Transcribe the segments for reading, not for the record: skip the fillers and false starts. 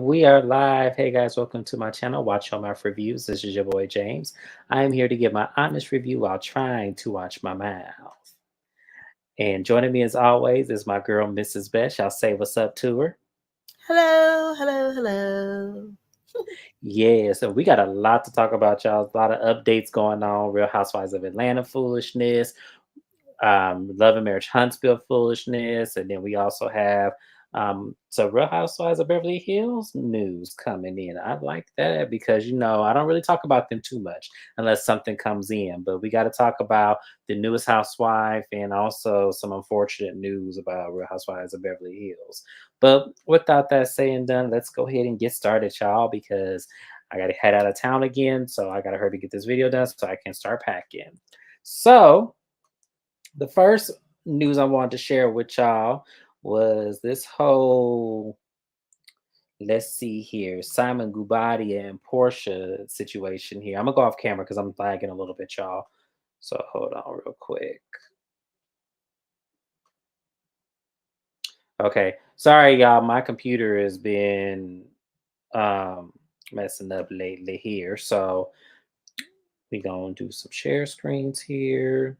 We are live. Hey guys, welcome to my channel. Watch Your Mouth Reviews. This is your boy James. I am here to give my honest review while trying to watch my mouth. And joining me as always is my girl, Mrs. Beth. I'll say what's up to her. Hello, hello, hello. Yeah, so we got a lot to talk about, y'all. A lot of updates going on. Real Housewives of Atlanta foolishness, Love and Marriage Huntsville foolishness, and then we also have so Real Housewives of Beverly Hills news coming in. I like that because I don't really talk about them too much unless something comes in. But we got to talk about the newest housewife and also some unfortunate news about Real Housewives of Beverly Hills. But without that saying done, let's go ahead and get started, y'all, because I got to head out of town again. So I got to hurry to get this video done so I can start packing. So the first news I wanted to share with y'all was this whole, let's see here, Simon Gubadia and Portia situation here. I'm gonna go off camera because I'm lagging a little bit, y'all. So hold on real quick. Okay, sorry y'all, my computer has been messing up lately here. So we gonna do some share screens here.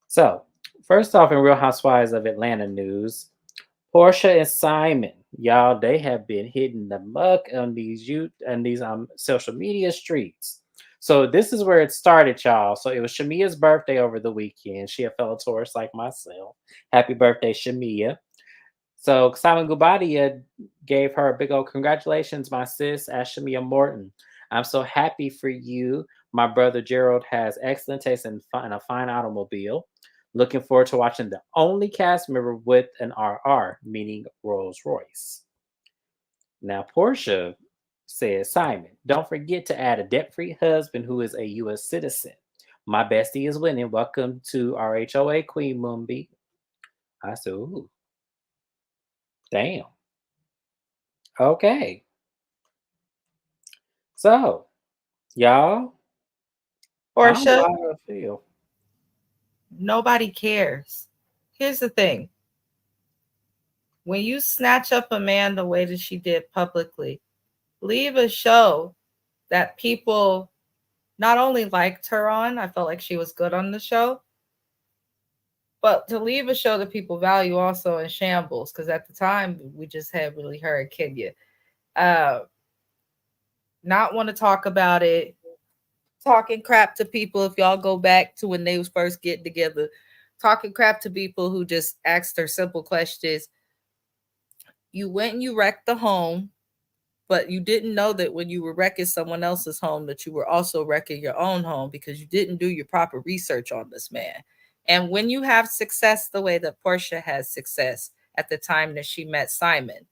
So first off, in Real Housewives of Atlanta news, Portia and Simon, y'all, they have been hitting the muck on these social media streets. So this is where it started, y'all. So it was Shamia's birthday over the weekend. She a fellow Taurus like myself. Happy birthday, Shamia. So Simon Gubadia gave her a big old congratulations, my sis, as Shamia Morton. I'm so happy for you. My brother Gerald has excellent taste in a fine automobile. Looking forward to watching the only cast member with an RR, meaning Rolls Royce. Now, Portia says, Simon, don't forget to add a debt free husband who is a U.S. citizen. My bestie is winning. Welcome to RHOA, Queen Mumby. I said, ooh, damn. Okay. So, y'all, I don't know Portia, how I feel. nobody cares. Here's the thing. When you snatch up a man the way that she did publicly, leave a show that people not only liked her on, I felt like she was good on the show, but to leave a show that people value also in shambles, because at the time we just had really her and Kenya. Uh, not want to talk about it, talking crap to people. If y'all go back to when they was first getting together, talking crap to people who just asked her simple questions. You went and you wrecked the home, but you didn't know that when you were wrecking someone else's home that you were also wrecking your own home because you didn't do your proper research on this man. And when you have success the way that Portia has success at the time that she met Simon,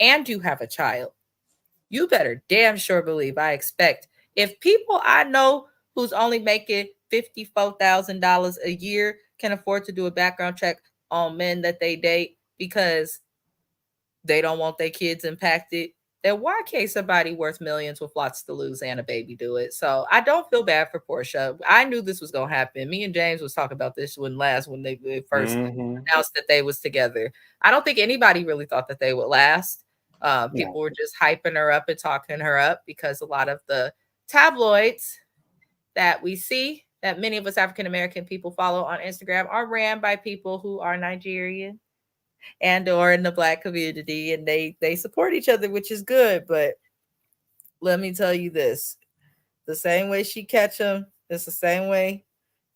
and you have a child, you better damn sure believe I expect if people I know who's only making $54,000 a year can afford to do a background check on men that they date because they don't want their kids impacted, then why can't somebody worth millions with lots to lose and a baby do it? So I don't feel bad for Portia. I knew this was gonna happen. Me and James was talking about this when they first Mm-hmm. announced that they was together. I don't think anybody really thought that they would last. No. People were just hyping her up and talking her up because a lot of the tabloids that we see that many of us African American people follow on Instagram are ran by people who are Nigerian and or in the black community, and they support each other, which is good. But let me tell you this, the same way she catch him, it's the same way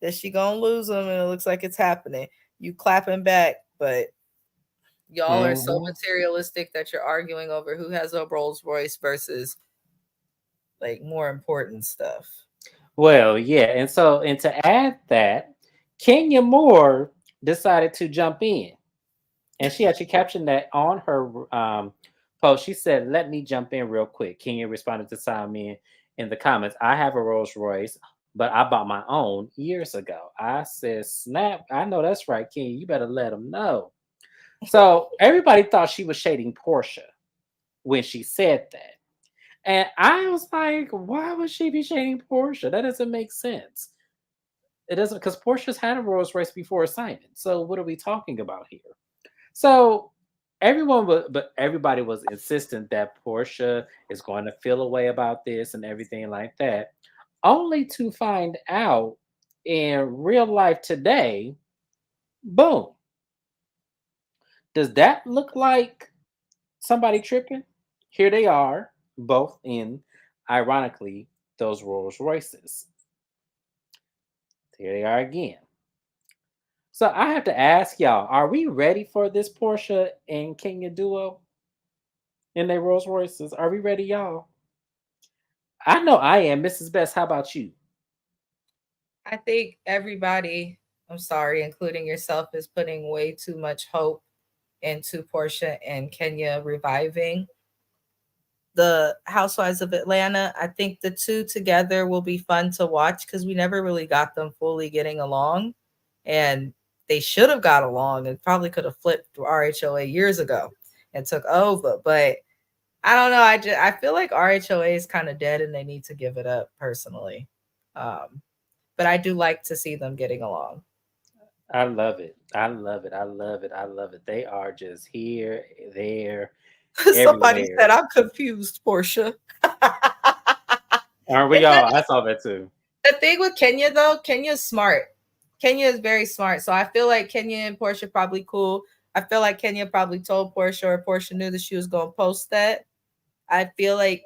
that she gonna lose him, and it looks like it's happening. You clapping back, but y'all are so Mm-hmm. materialistic that you're arguing over who has a Rolls Royce versus like more important stuff. Well, yeah, and to add that, Kenya Moore decided to jump in. And she actually captioned that on her post. She said, "Let me jump in real quick." Kenya responded to Simon in the comments. I have a Rolls Royce, but I bought my own years ago. I said, "Snap! I know that's right, Kenya. You better let them know." So everybody thought she was shading Portia when she said that, and I was like, "Why would she be shading Portia? That doesn't make sense." It doesn't because Portia's had a Rolls Royce before Simon. So what are we talking about here? So everyone was, but everybody was insistent that Portia is going to feel a way about this and everything like that, only to find out in real life today, boom, does that look like somebody tripping? Here they are, both in, ironically, those Rolls Royces. Here they are again. So I have to ask y'all, are we ready for this Portia and Kenya duo in their Rolls Royces? Are we ready, y'all? I know I am. Mrs. Best, how about you? I think everybody, I'm sorry, including yourself, is putting way too much hope into Portia and Kenya reviving the Housewives of Atlanta. I think the two together will be fun to watch because we never really got them fully getting along. And they should have got along and probably could have flipped RHOA years ago and took over. But I don't know. I feel like RHOA is kind of dead and they need to give it up personally. Um, but I do like to see them getting along. I love it. I love it. I love it. I love it. They are just here, there, Somebody everywhere. said I'm confused, Portia. Aren't we It's all? I saw that too. the thing with Kenya though. Kenya's smart. Kenya is very smart. So I feel like Kenya and Portia probably cool. I feel like Kenya probably told Portia or Portia knew that she was gonna post that. I feel like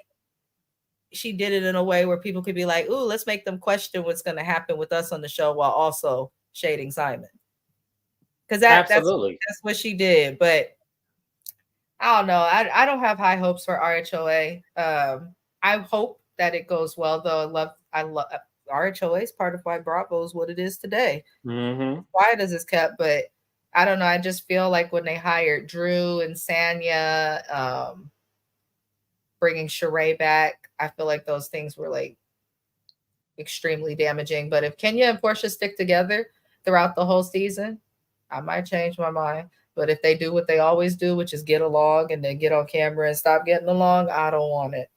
she did it in a way where people could be like, "Ooh, let's make them question what's going to happen with us on the show," while also shading Simon, because Absolutely. that's what she did. But I don't know. I don't have high hopes for RHOA. I hope that it goes well, though. I love RHOA is part of why Bravo is what it is today. Hmm. Why does this kept? But I don't know. I just feel like when they hired Drew and Sanya, bringing Sheree back, I feel like those things were like extremely damaging. But if Kenya and Portia stick together throughout the whole season, I might change my mind. But if they do what they always do, which is get along and then get on camera and stop getting along, I don't want it.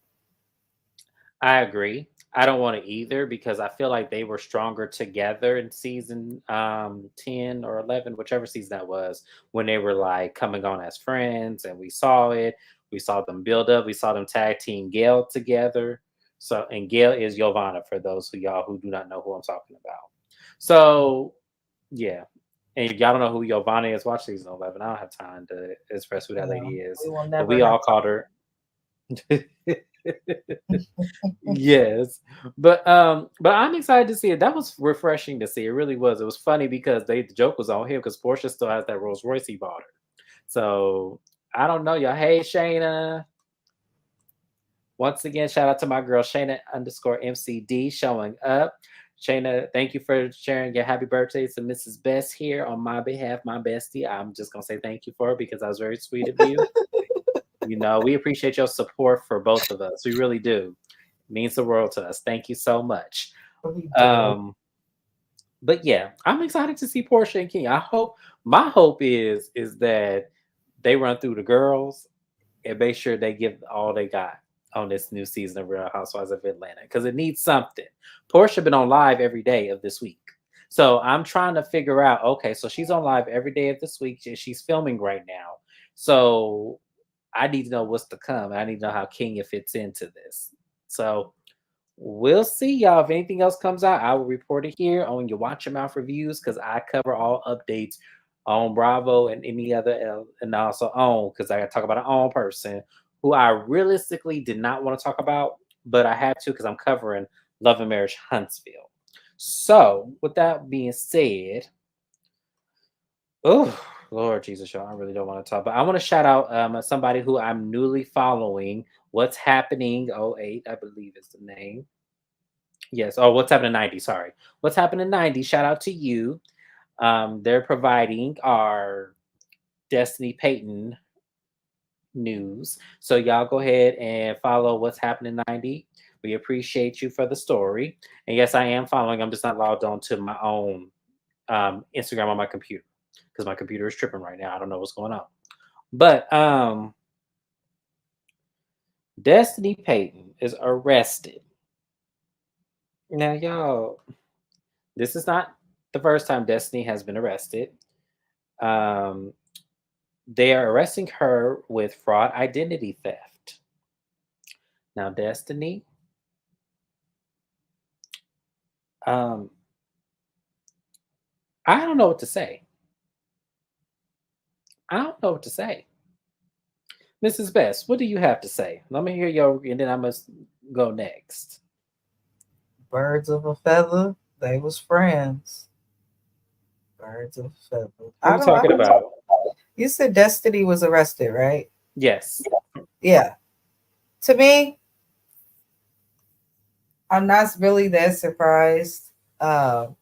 I agree. I don't want to either because I feel like they were stronger together in season 10 or 11, whichever season that was, when they were like coming on as friends and we saw it. We saw them build up. We saw them tag team Gail together. So, and Gail is Giovanna for those of y'all who do not know who I'm talking about. So, yeah. And if y'all don't know who Giovanna is, watch season 11. I don't have time to express who that lady No, is, we will but never we have all called her. Yes. But I'm excited to see it. That was refreshing to see. It really was. It was funny because the joke was on him because Portia still has that Rolls Royce he bought her. So I don't know, y'all. Hey Shayna. Once again, shout out to my girl Shayna underscore MCD showing up. Shayna, thank you for sharing your happy birthday to Mrs. Best here on my behalf, my bestie. I'm just gonna say thank you for it because that was very sweet of you. You know, we appreciate your support for both of us. We really do. It means the world to us. Thank you so much. we do. Um, but yeah, I'm excited to see Portia and King. I hope my hope is that they run through the girls and make sure they give all they got on this new season of Real Housewives of Atlanta because it needs something. Portia been on live every day of this week. So I'm trying to figure out, okay, so she's on live every day of this week. She's filming right now. So I need to know what's to come. I need to know how Kenya fits into this. So we'll see, y'all. If anything else comes out, I will report it here on your Watch Your Mouth reviews because I cover all updates on Bravo and any other, and also on because I got to talk about an own person who I realistically did not want to talk about, but I had to because I'm covering Love and Marriage Huntsville. So, with that being said, oh Lord Jesus, y'all, I really don't want to talk, but I want to shout out somebody who I'm newly following. What's happening? 08, I believe is the name. Yes. Oh, what's happening in 90? Sorry. What's happening in 90? Shout out to you. They're providing our Destiny Payton news. So y'all go ahead and follow what's happening in 90. We appreciate you for the story. And yes, I am following. I'm just not logged on to my own Instagram on my computer because my computer is tripping right now. I don't know what's going on. But Destiny Payton is arrested. Now, y'all, this is not the first time Destiny has been arrested. Um, They are arresting her with fraud identity theft. Now, Destiny, um, I don't know what to say. I don't know what to say. Mrs. Best, what do you have to say? Let me hear your, and then I must go next. Birds of a feather, they was friends. Birds of a feather. What are we I talking don't. about? You said Destiny was arrested, right? Yes. Yeah. To me, I'm not really that surprised. Um,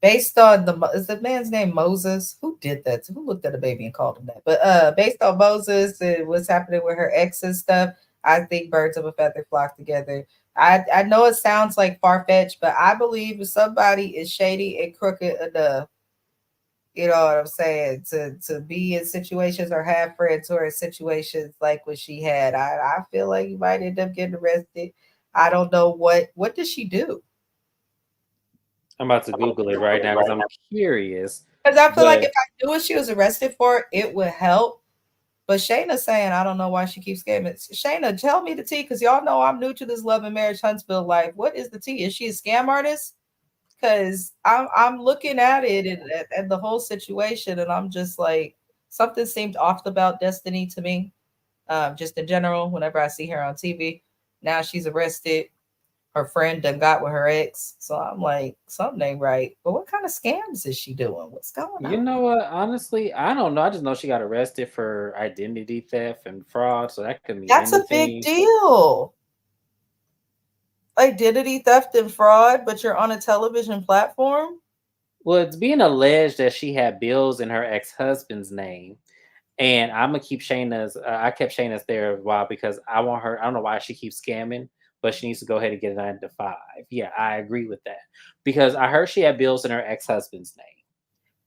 Based on is the man's name Moses? Who did that? Who looked at a baby and called him that? But based on Moses and what's happening with her ex and stuff, I think birds of a feather flock together. I know it sounds like far fetched, but I believe if somebody is shady and crooked enough, you know what I'm saying, to be in situations or have friends who are in situations like what she had, I feel like you might end up getting arrested. I don't know what does she do? I'm about to Google it right now because I'm curious. Because I feel like But if I knew what she was arrested for, it would help. But Shayna's saying, I don't know why she keeps scamming. Shayna, tell me the tea, because y'all know I'm new to this love and marriage Huntsville life. What is the tea? Is she a scam artist? Because I'm looking at it and the whole situation, and I'm just like, something seemed off about Destiny to me. Just in general, whenever I see her on TV, now she's arrested. Her friend done got with her ex, so I'm like, something ain't right. But what kind of scams is she doing? What's going you on? know what? Honestly, I don't know. I just know she got arrested for identity theft and fraud, so that could mean That's a big anything. deal. Identity theft and fraud, but you're on a television platform? Well, it's being alleged that she had bills in her ex-husband's name, and I'm gonna keep Shayna's. I kept Shayna's there a while because I want her. I don't know why she keeps scamming, but she needs to go ahead and get a 9 to 5. Yeah, I agree with that because I heard she had bills in her ex-husband's name.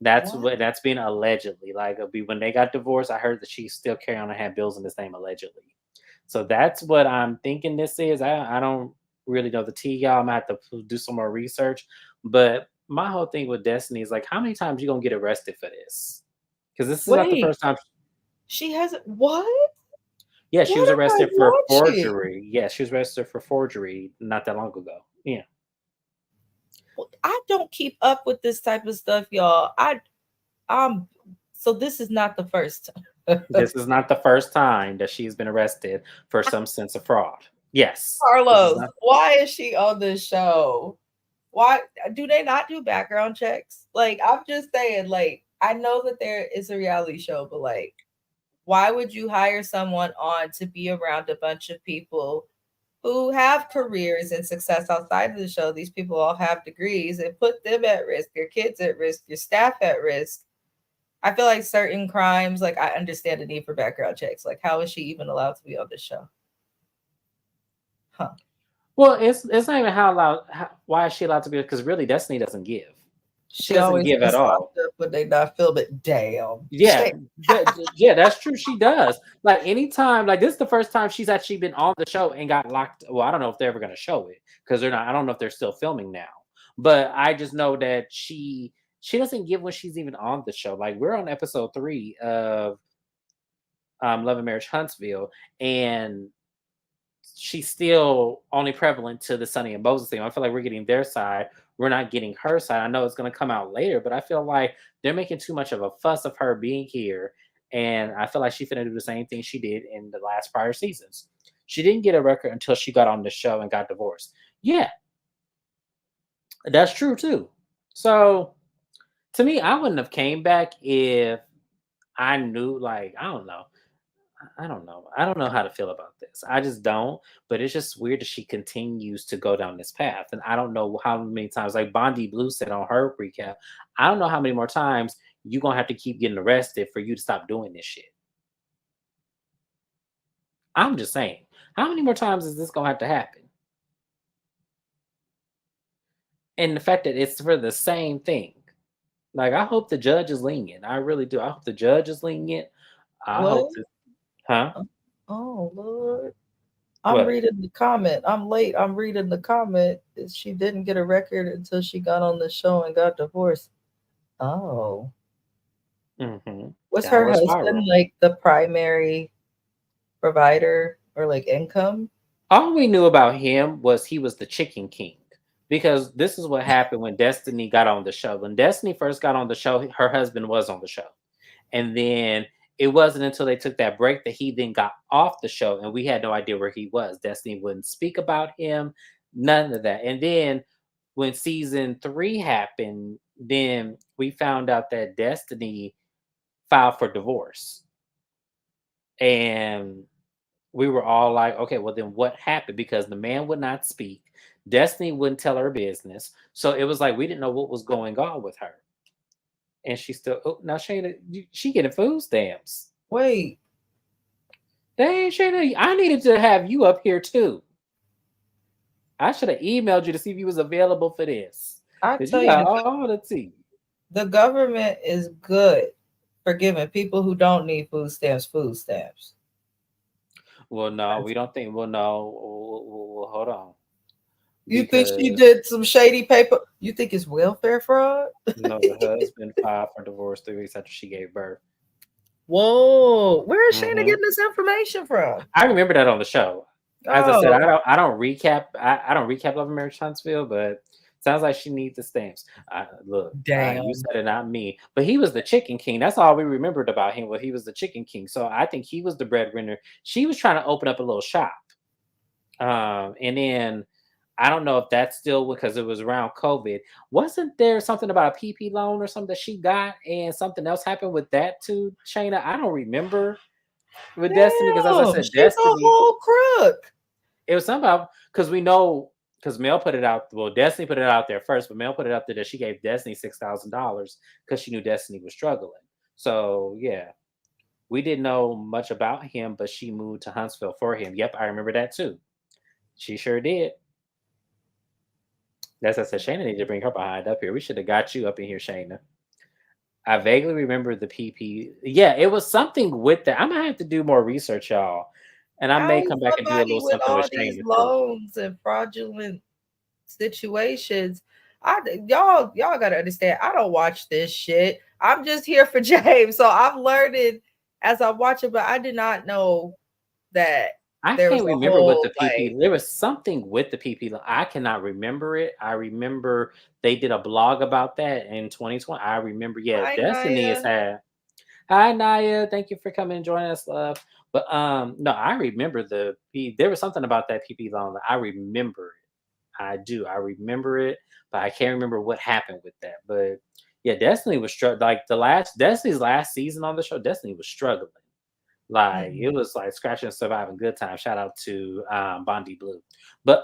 That's What? what that's being allegedly. Like when they got divorced, I heard that she's still carrying on and had bills in his name allegedly. So that's what I'm thinking this is. I don't really know the tea, y'all. I'm gonna have to do some more research. But my whole thing with Destiny is like, how many times you gonna get arrested for this? Because this is not the Wait, first time. she has what? Yeah, she What was am I arrested for watching? forgery. Yeah, she was arrested for forgery not that long ago. Yeah, I don't keep up with this type of stuff, y'all. I'm so this is not the first time. this is not the first time that she's been arrested for some sense of fraud. Yes, this is Carlos, not. why is she on this show? Why do they not do background checks? Like, I'm just saying, like, I know that there is a reality show, but like, why would you hire someone on to be around a bunch of people who have careers and success outside of the show? These people all have degrees and put them at risk, your kids at risk, your staff at risk. I feel like certain crimes, like I understand the need for background checks. Like, how is she even allowed to be on this show? Huh. Well, it's not even how allowed. Why is she allowed to be? Because really, Destiny doesn't give. She She doesn't always give at gets all. locked up when they not filming. Damn. Yeah, yeah, that's true. She does. Like anytime, like this is the first time she's actually been on the show and got locked. Well, I don't know if they're ever going to show it because they're not. I don't know if they're still filming now. But I just know that she doesn't give when she's even on the show. Like we're on episode 3 of Love and Marriage Huntsville, and she's still only prevalent to the Sunny and Moses thing. I feel like we're getting their side. We're not getting her side. I know it's going to come out later, but I feel like they're making too much of a fuss of her being here. And I feel like she's going to do the same thing she did in the last prior seasons. She didn't get a record until she got on the show and got divorced. Yeah, that's true too. So to me, I wouldn't have came back if I knew, like, I don't know. I don't know. I don't know how to feel about this. I just don't. But it's just weird that she continues to go down this path. And I don't know how many times, like Bondi Blue said on her recap, I don't know how many more times you're going to have to keep getting arrested for you to stop doing this shit. I'm just saying. How many more times is this going to have to happen? And the fact that it's for the same thing. Like, I hope the judge is lenient. I really do. I hope the judge is lenient. I What? hope that, huh? Oh Lord. I'm What? reading the comment. I'm late. I'm reading the comment. She didn't get a record until she got on the show and got divorced. Oh. Mm-hmm. Was That her was husband viral. like the primary provider or like income? All we knew about him was he was the Chicken King. Because this is what happened when Destiny got on the show. When Destiny first got on the show, her husband was on the show. And then it wasn't until they took that break that he then got off the show, and we had no idea where he was. Destiny wouldn't speak about him, none of that. And then when season 3 happened, then we found out that Destiny filed for divorce. And we were all like, okay, well, then what happened? Because the man would not speak. Destiny wouldn't tell her business. So it was like we didn't know what was going on with her. And she still, oh, now Shayna, she getting food stamps. Wait, Dang, Shayna, I needed to have you up here too. I should have emailed you to see if you was available for this. I Because you tell you, got all the tea. the government is good for giving people who don't need food stamps food stamps. Well, no, we don't think. Well, no. Well, hold on. You think she Because, did some shady paper? You think it's welfare fraud? no, the husband filed for divorce 3 weeks after she gave birth. Whoa, where is Shayna Hmm. getting this information from? I remember that on the show. As I said, Oh, I don't recap. I don't recap Love and Marriage Huntsville, but sounds like she needs the stamps. Look, you damn. said it, not me. But he was the Chicken King. That's all we remembered about him. Was he was the Chicken King. So I think he was the breadwinner. She was trying to open up a little shop, and then I don't know if that's still because it was around COVID. Wasn't there something about a PP loan or something that she got, and something else happened with that too, Shayna? I don't remember with Destiny because, as I Damn, said, she's a Destiny. whole crook. It was somehow because we know because Mel put it out. Well, Destiny put it out there first, but Mel put it out there that she gave Destiny $6,000 because she knew Destiny was struggling. So yeah, we didn't know much about him, but she moved to Huntsville for him. Yep, I remember that too. She sure did. That's I said. Shayna needed to bring her behind up here. We should have got you up in here, Shayna. I vaguely remember the PP. Yeah, it was something with that. I'm gonna have to do more research, y'all, and I How may is come back and do a somebody little with something with all these Shayna too. loans and fraudulent situations? Y'all gotta understand. I don't watch this shit. I'm just here for James, so I'm learning as I watch it. But I did not know that I there was can't a remember what whole the like PP. There was something with the PP. I cannot remember it. I remember they did a blog about that in 2020. I remember, yeah, hi Destiny has Naya. had. Hi Naya, thank you for coming and joining us, love. But no, I remember the P. There was something about that PP loan. I remember it. I do. I remember it, but I can't remember what happened with that. But yeah, Destiny was like the last Destiny's last season on the show. Destiny was struggling. Like it Mhm. was like scratching and surviving good time. Shout out to Bondi Blue. But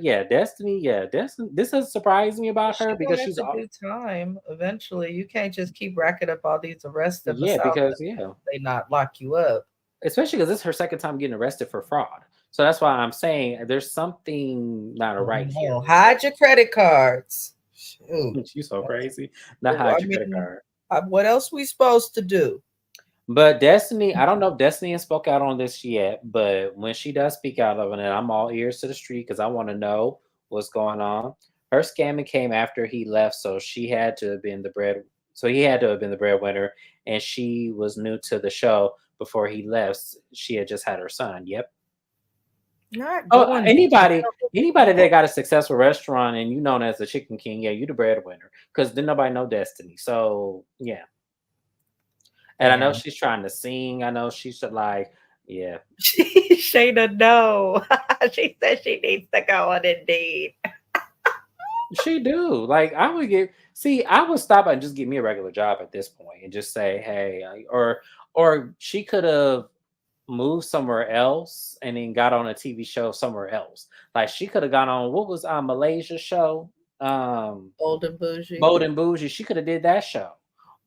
yeah, Destiny, yeah, Destiny this has surprised me about her She because gonna have she's to do time eventually. You can't just keep racking up all these arrests in the yeah, South because and yeah, they not lock you up. especially because this is her second time getting arrested for fraud. So that's why I'm saying there's something not Oh, right here no, with her. hide your credit cards. Shoot. She's so That's- crazy. Not hide I your credit mean, card. what else we supposed to do? But Destiny, I don't know if Destiny has spoke out on this yet, but when she does speak out of it, and I'm all ears to the street because I want to know what's going on. Her scamming came after he left, so she had to have been the bread. So he had to have been the breadwinner, and she was new to the show before he left. She had just had her son. Yep. Not Oh, going to anybody jail. that got a successful restaurant and you known as the Chicken King, yeah, you the breadwinner because then nobody know Destiny. So yeah, and I know Damn. she's trying to sing. I know she should like, yeah. Shayna, no. She said she needs to go on Indeed. She do. Like I would get see, I would stop and just give me a regular job at this point and just say, hey, or she could have moved somewhere else and then got on a TV show somewhere else. Like she could have gone on what was Malaysia's show? Old and bougie. Bold and Bougie. She could have did that show.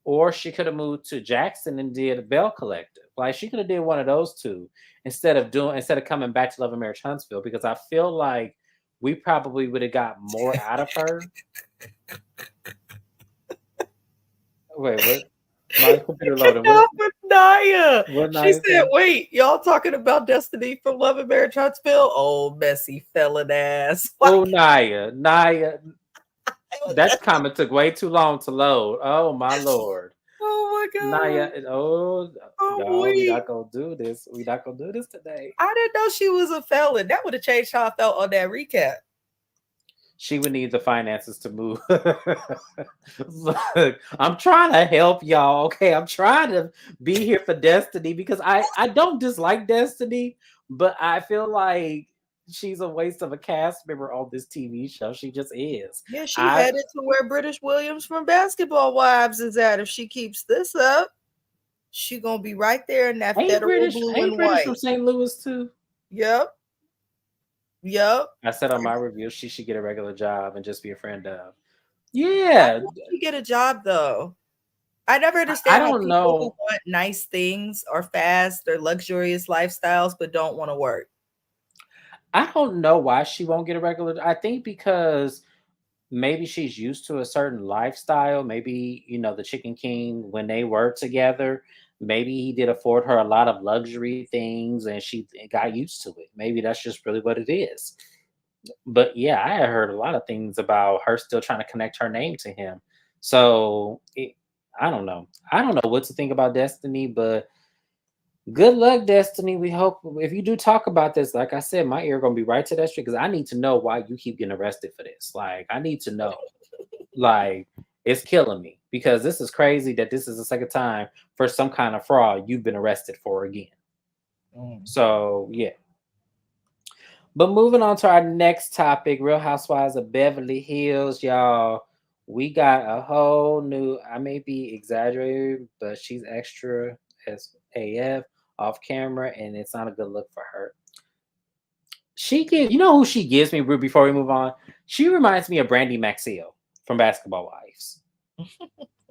Or she could have moved to Jackson and did Bell Collective. Like she could have did one of those two instead of coming back to Love and Marriage Huntsville because I feel like we probably would have got more out of her. Wait, what? My computer loaded. Get off with Naya. What She Naya said, say? wait, y'all talking about Destiny from Love and Marriage Huntsville? Oh, messy felon ass. Oh, Naya, Why? that comment took way too long to load. Oh my lord. Oh Not my god. yet. Oh, I'm y'all, we weak. not gonna do this. We not gonna do this today. I didn't know she was a felon. That would have changed how I felt on that recap. She would need the finances to move. Look, I'm trying to help y'all. Okay, I'm trying to be here for Destiny because I don't dislike Destiny, but I feel like she's a waste of a cast member on this TV show. She just is. Yeah, she I headed to where British Williams from Basketball Wives is at. If she keeps this up, she gonna be right there in that federal blue Ain't and British from white. St. Louis too. Yep, yep. I said on my review she should get a regular job and just be a friend of. Why Yeah, won't she get a job though? I never I understand how don't people who know. want nice things or fast or luxurious lifestyles but don't want to work. I don't know why she won't get a regular. I think because maybe she's used to a certain lifestyle. Maybe, the Chicken King, when they were together, maybe he did afford her a lot of luxury things and she got used to it. Maybe that's just really what it is. But yeah, I had heard a lot of things about her still trying to connect her name to him. So I don't know. I don't know what to think about Destiny, but good luck, Destiny. We hope if you do talk about this, like I said, my ear gonna be right to that street because I need to know why you keep getting arrested for this. Like, I need to know. Like, it's killing me because this is crazy that this is the second time for some kind of fraud you've been arrested for again. Mm. So yeah. But moving on to our next topic, Real Housewives of Beverly Hills, y'all. We got a whole new, I may be exaggerating, but she's extra as AF off camera, and it's not a good look for her. You know who she gives me, Ruby, before we move on? She reminds me of Brandy Maxiel from Basketball Wives.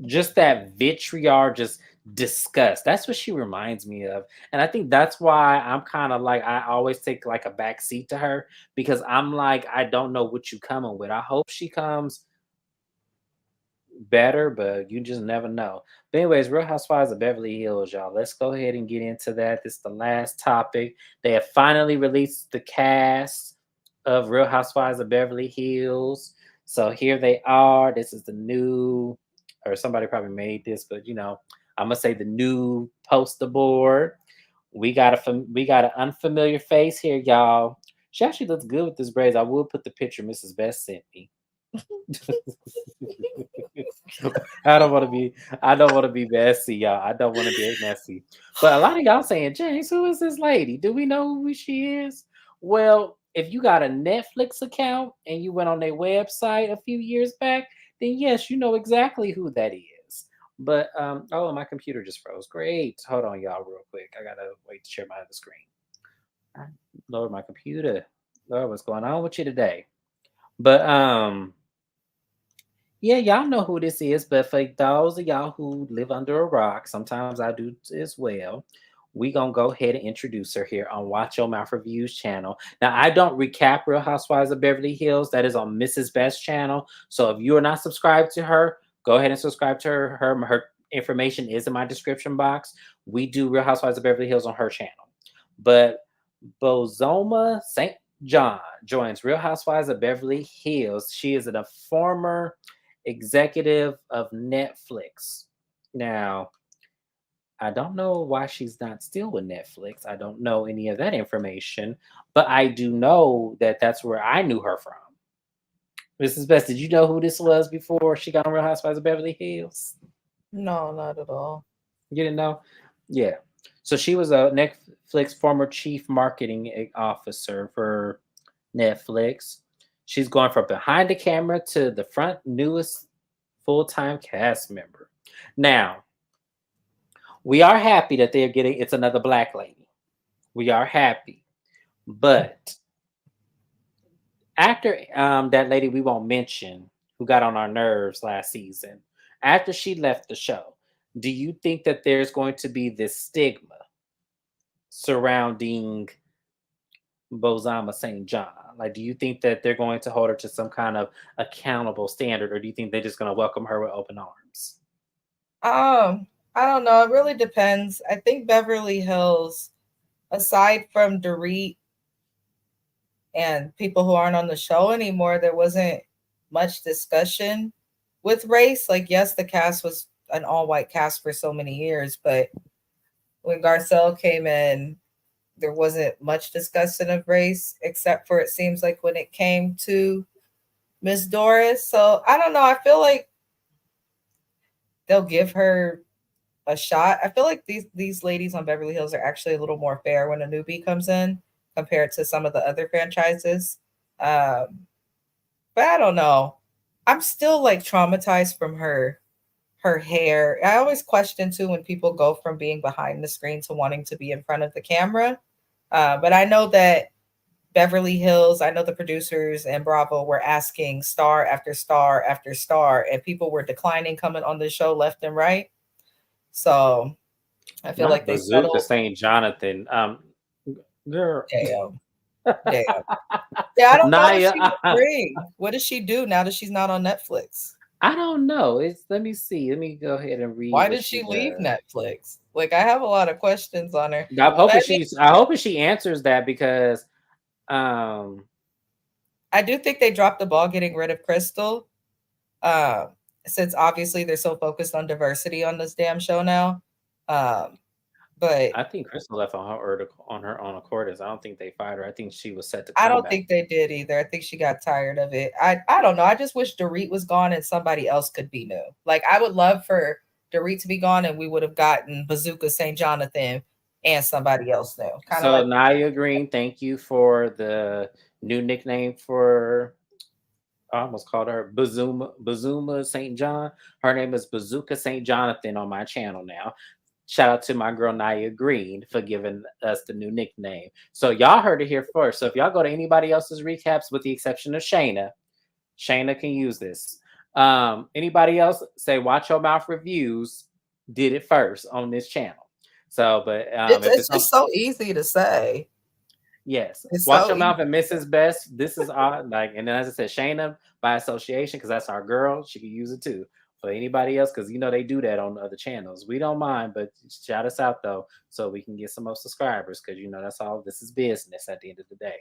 Just that vitriol, just disgust. That's what she reminds me of. And I think that's why I'm kind of like, I always take like a back seat to her because I'm like, I don't know what you coming with. I hope she comes better, but you just never know. But anyways, Real Housewives of Beverly Hills, y'all. Let's go ahead and get into that. This is the last topic. They have finally released the cast of Real Housewives of Beverly Hills. So here they are. This is the new, or somebody probably made this, but I'm gonna say the new poster board. We got an unfamiliar face here, y'all. She actually looks good with this braids. I will put the picture Mrs. Best sent me. I don't want to be. I don't want to be messy, y'all. I don't want to be messy. But a lot of y'all saying, James, who is this lady? Do we know who she is? Well, if you got a Netflix account and you went on their website a few years back, then yes, you know exactly who that is. But oh, my computer just froze. Great. Hold on, y'all, real quick. I gotta wait to share my other screen. I lowered my computer. Lord, what's going on with you today? But yeah, y'all know who this is, but for those of y'all who live under a rock, sometimes I do as well. We gonna go ahead and introduce her here on Watch Your Mouth Reviews channel. Now, I don't recap Real Housewives of Beverly Hills. That is on Mrs. Best channel. So if you are not subscribed to her, go ahead and subscribe to her. Her information is in my description box. We do Real Housewives of Beverly Hills on her channel. But Bozoma St. John joins Real Housewives of Beverly Hills. She is a former executive of Netflix. Now, I don't know why she's not still with Netflix. I don't know any of that information, but I do know that that's where I knew her from. Mrs. Best, did you know who this was before she got on Real Housewives of Beverly Hills? No, not at all. You didn't know? Yeah. So she was a Netflix former chief marketing officer for Netflix. She's going from behind the camera to the front, newest full-time cast member. Now, we are happy that they're getting it's another black lady. We are happy. But after that lady we won't mention who got on our nerves last season, after she left the show, do you think that there's going to be this stigma surrounding Bozama St. John? Like, do you think that they're going to hold her to some kind of accountable standard, or do you think they're just going to welcome her with open arms? I don't know. It really depends. I think Beverly Hills, aside from Dorit and people who aren't on the show anymore, there wasn't much discussion with race. Like, yes, the cast was an all white cast for so many years, but when Garcelle came in, there wasn't much discussion of race, except for it seems like when it came to Miss Doris. So I don't know. I feel like they'll give her a shot. I feel like these ladies on Beverly Hills are actually a little more fair when a newbie comes in compared to some of the other franchises. Um, but I don't know. I'm still like traumatized from her hair. I always question too when people go from being behind the screen to wanting to be in front of the camera. But I know that Beverly Hills, I know the producers and Bravo were asking star after star after star, and people were declining coming on the show left and right. So I feel Not like they Bazooka settled. St. Jonathan. Girl. Damn, damn. Yeah, I don't know what Naya, she would bring. What does she do now that she's not on Netflix? I don't know. It's let me see. Let me go ahead and read Why what did she she leave does. Netflix? Like, I have a lot of questions on her. I'm But hoping I mean, I hope she answers that because um I do think they dropped the ball getting rid of Crystal. Um, since obviously they're so focused on diversity on this damn show now. Um, but I think Crystal left on her on her own accord. I don't think they fired her. I think she was set to I come don't back. think they did either. I think she got tired of it. I don't know. I just wish Dorit was gone and somebody else could be new. Like I would love for Dorit to be gone and we would have gotten Bazooka St. Jonathan and somebody else new. Kind of So like Naya Green, thank you for the new nickname for I almost called her Bazuma St. John. Her name is Bazooka St. Jonathan on my channel now. Shout out to my girl Naya Green for giving us the new nickname. So y'all heard it here first. So if y'all go to anybody else's recaps, with the exception of Shayna, Shayna can use this. Anybody else say watch your mouth reviews did it first on this channel. So, but if it's it's on just so easy to say. yes. It's Watch so your mouth easy. and Mrs. Best. This is odd. Like, and then as I said, Shayna by association, because that's our girl. She can use it too. For anybody else, because you know they do that on the other channels. We don't mind, but shout us out though, so we can get some more subscribers, because you know that's all this is business at the end of the day.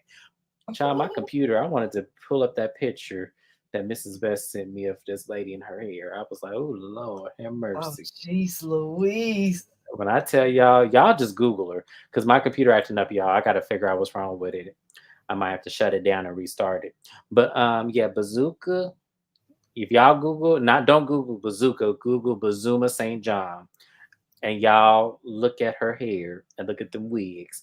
Child, my computer, I wanted to pull up that picture that Mrs. Best sent me of this lady in her hair. I was like, oh Lord, have Oh, mercy. jeez, Louise. When I tell y'all just Google her. Because my computer acting up, y'all. I gotta figure out what's wrong with it. I might have to shut it down and restart it. But yeah, Bazooka. If y'all Google, not don't Google Bazooka, Google Bazuma St. John. And y'all look at her hair and look at the wigs.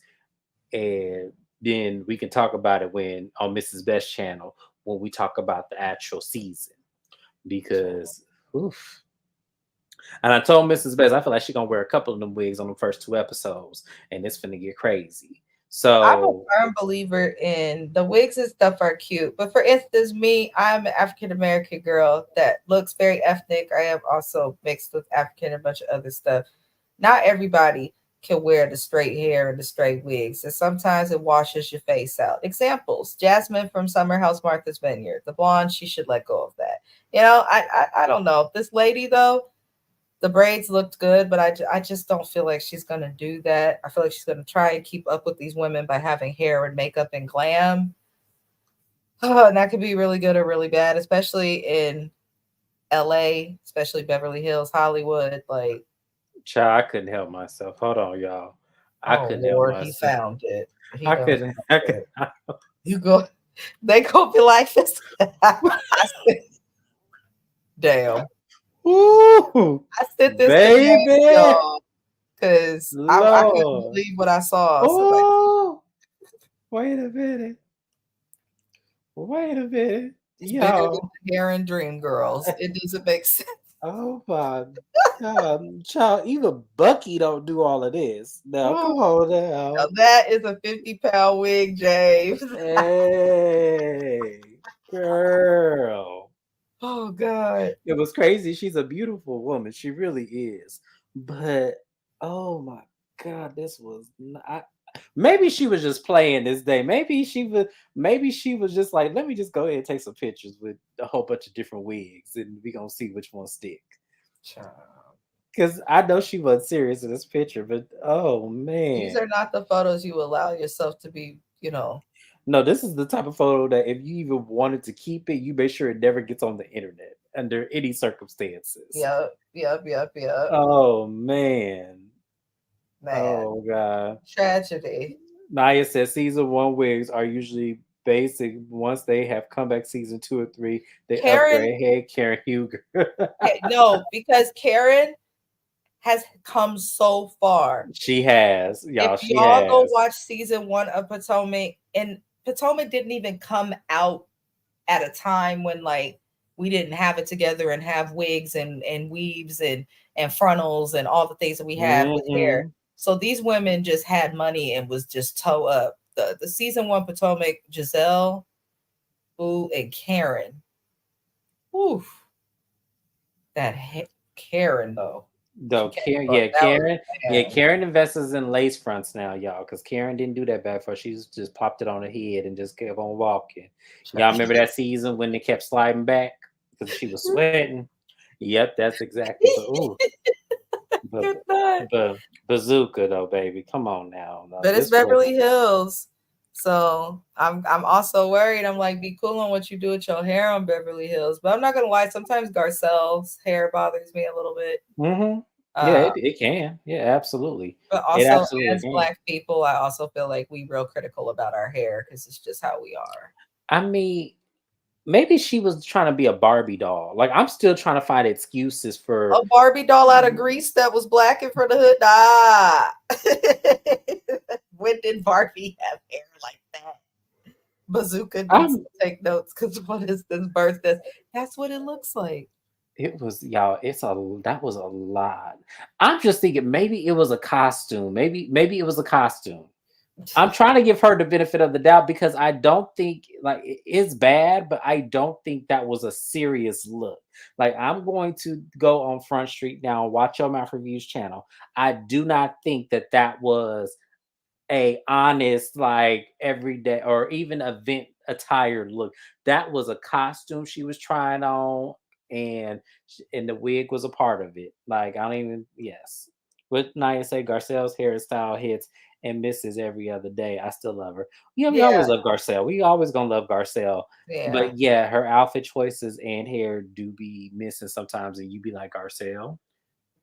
And then we can talk about it when on Mrs. Best channel when we talk about the actual season. Because oof. And I told Mrs. Best I feel like she's gonna wear a couple of them wigs on the first two episodes, and it's finna get crazy. I'm a So firm believer in the wigs and stuff are cute. But for instance, me, I'm an African American girl that looks very ethnic. I am also mixed with African and a bunch of other stuff. Not everybody can wear the straight hair and the straight wigs. And sometimes it washes your face out. Examples: Jasmine from Summer House Martha's Vineyard. The blonde, she should let go of that. I don't know. This lady though, the braids looked good, but I just don't feel like she's going to do that. I feel like she's going to try and keep up with these women by having hair and makeup and glam. Oh, and that could be really good or really bad, especially in LA, especially Beverly Hills, Hollywood. Like, child, I couldn't help myself. Hold on, y'all. I oh couldn't help Lord, he myself. found it. He I done couldn't. found it. You go, they go be like this. Damn. Ooh, I sent this to James, baby, y'all, because I couldn't Lord. believe what I saw. So like, Oh, wait a minute. Wait a minute, it's bigger than y'all. the hair and dream girls. It doesn't make sense. Oh my God, child. Even Bucky don't do all of this. Now, come Oh, on now now. that is a 50-pound wig, James. Hey, girl. Oh God. It was crazy. She's a beautiful woman. She really is. But oh my God, this was not. Maybe she was just playing this day. Maybe she was. Maybe she was just like, let me just go ahead and take some pictures with a whole bunch of different wigs, and we gonna see which one stick. Child. Because I know she wasn't serious in this picture, but oh These man, are not the photos you allow yourself to be. no, this is the type of photo that if you even wanted to keep it, you make sure it never gets on the internet. under any circumstances. Yep, yep, yep, yep. Oh man. Man, Oh god. tragedy. Naya says season one wigs are usually basic. Once they have come back season 2 or 3, they Karen, upgrade. Hey, Karen Huger. no, because Karen has come so far. She has, If y'all. She y'all go has. watch season one of Potomac, and Potomac didn't even come out at a time when like we didn't have it together and have wigs and weaves and frontals and all the things that we have with hair. Hmm. So these women just had money and was just toe up. The season one Potomac, Giselle, Boo, and Karen. Oof, that Karen though. She Though came Karen, from yeah, that was Karen, yeah, man. Karen invests in lace fronts now, y'all, because Karen didn't do that back before. She's just popped it on her head and just kept on walking. Y'all remember that season when they kept sliding back because she was sweating? Yep, that's exactly. But ooh, but Good night. but bazooka though, baby, come on now. No, But it's this was Beverly Hills. So I'm also worried. I'm like, be cool on what you do with your hair on Beverly Hills. But I'm not gonna lie, sometimes Garcelle's hair bothers me a little bit. mm-hmm. Yeah, Uh, it can. Yeah, absolutely. but It also absolutely as can. black people, I also feel like we real critical about our hair because it's just how we are. I mean, maybe she was trying to be a Barbie doll. Like I'm still trying to find excuses for. A Barbie doll out of Greece that was black in front of the hood. Ah. When did Barbie have hair like that? Bazooka needs I'm to take notes because what is this birth? That's what it looks like. It was y'all, that was a lot. I'm just thinking maybe it was a costume. Maybe it was a costume. I'm trying to give her the benefit of the doubt because I don't think like it's bad, but I don't think that was a serious look. Like I'm going to go on Front Street now and watch your Mouth Reviews channel. I do not think that that was a honest like everyday or even event attire look. That was a costume she was trying on, and and the wig was a part of it. Like I don't even yes. What Naya say, Garcelle's hairstyle hits and misses every other day. I still love her. Yeah, we Yeah, always love Garcelle. We always gonna love Garcelle. yeah. But yeah, her outfit choices and hair do be missing sometimes, and you be like, Garcelle,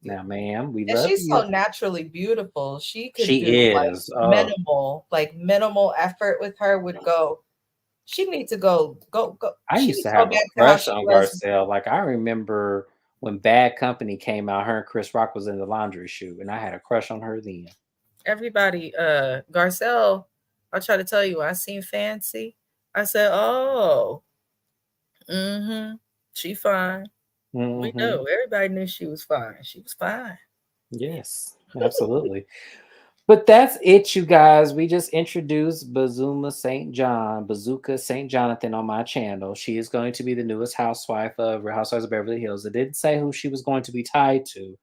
now ma'am, we And love she's so you. naturally beautiful. She could do She like is. Oh, minimal effort with her would go. She needs to go. I She used needs to to go have a back to how crush she on was. Garcelle. Like I remember when Bad Company came out, her and Chris Rock was in the laundry chute, and I had a crush on her then. Everybody, Garcelle, I'll try to tell you, I seen Fancy. I said, oh, mm-hmm. She fine. We Hmm. know. Everybody knew she was fine. She was fine. Yes, absolutely. But that's it, you guys. We just introduced Bazooka St. Jonathan on my channel. She is going to be the newest housewife of Real Housewives of Beverly Hills. It didn't say who she was going to be tied to.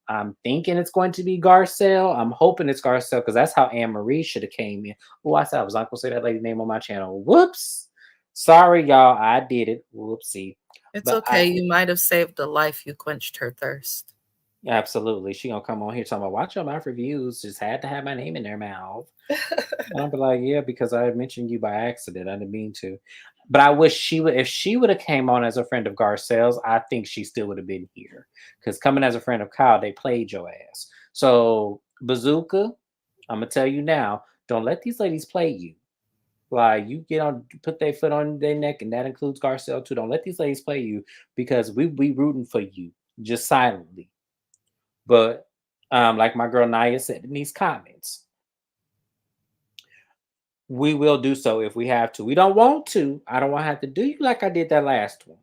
I'm thinking it's going to be Garcelle. I'm hoping it's Garcelle because that's how Anne Marie should have came in. Oh, I said I was not going to say that lady name on my channel. Whoops. Sorry, y'all. I did it. Whoopsie. It's But okay. You might have saved a life. You quenched her thirst. absolutely, she gonna come on here talking about watch your mouth reviews. Just had to have my name in their mouth. And I'll be like, yeah, because I mentioned you by accident. I didn't mean to. But I wish she would, if she would have came on as a friend of Garcelle's, I think she still would have been here. Because coming as a friend of Kyle, they played your ass. So Bazooka, I'm gonna tell you now, don't let these ladies play you. Like you get on, put their foot on their neck, and that includes Garcelle too. Don't let these ladies play you because we rooting for you just silently. But like my girl Naya said in these comments, we will do so if we have to. We don't want to. I don't want to have to do you like I did that last one.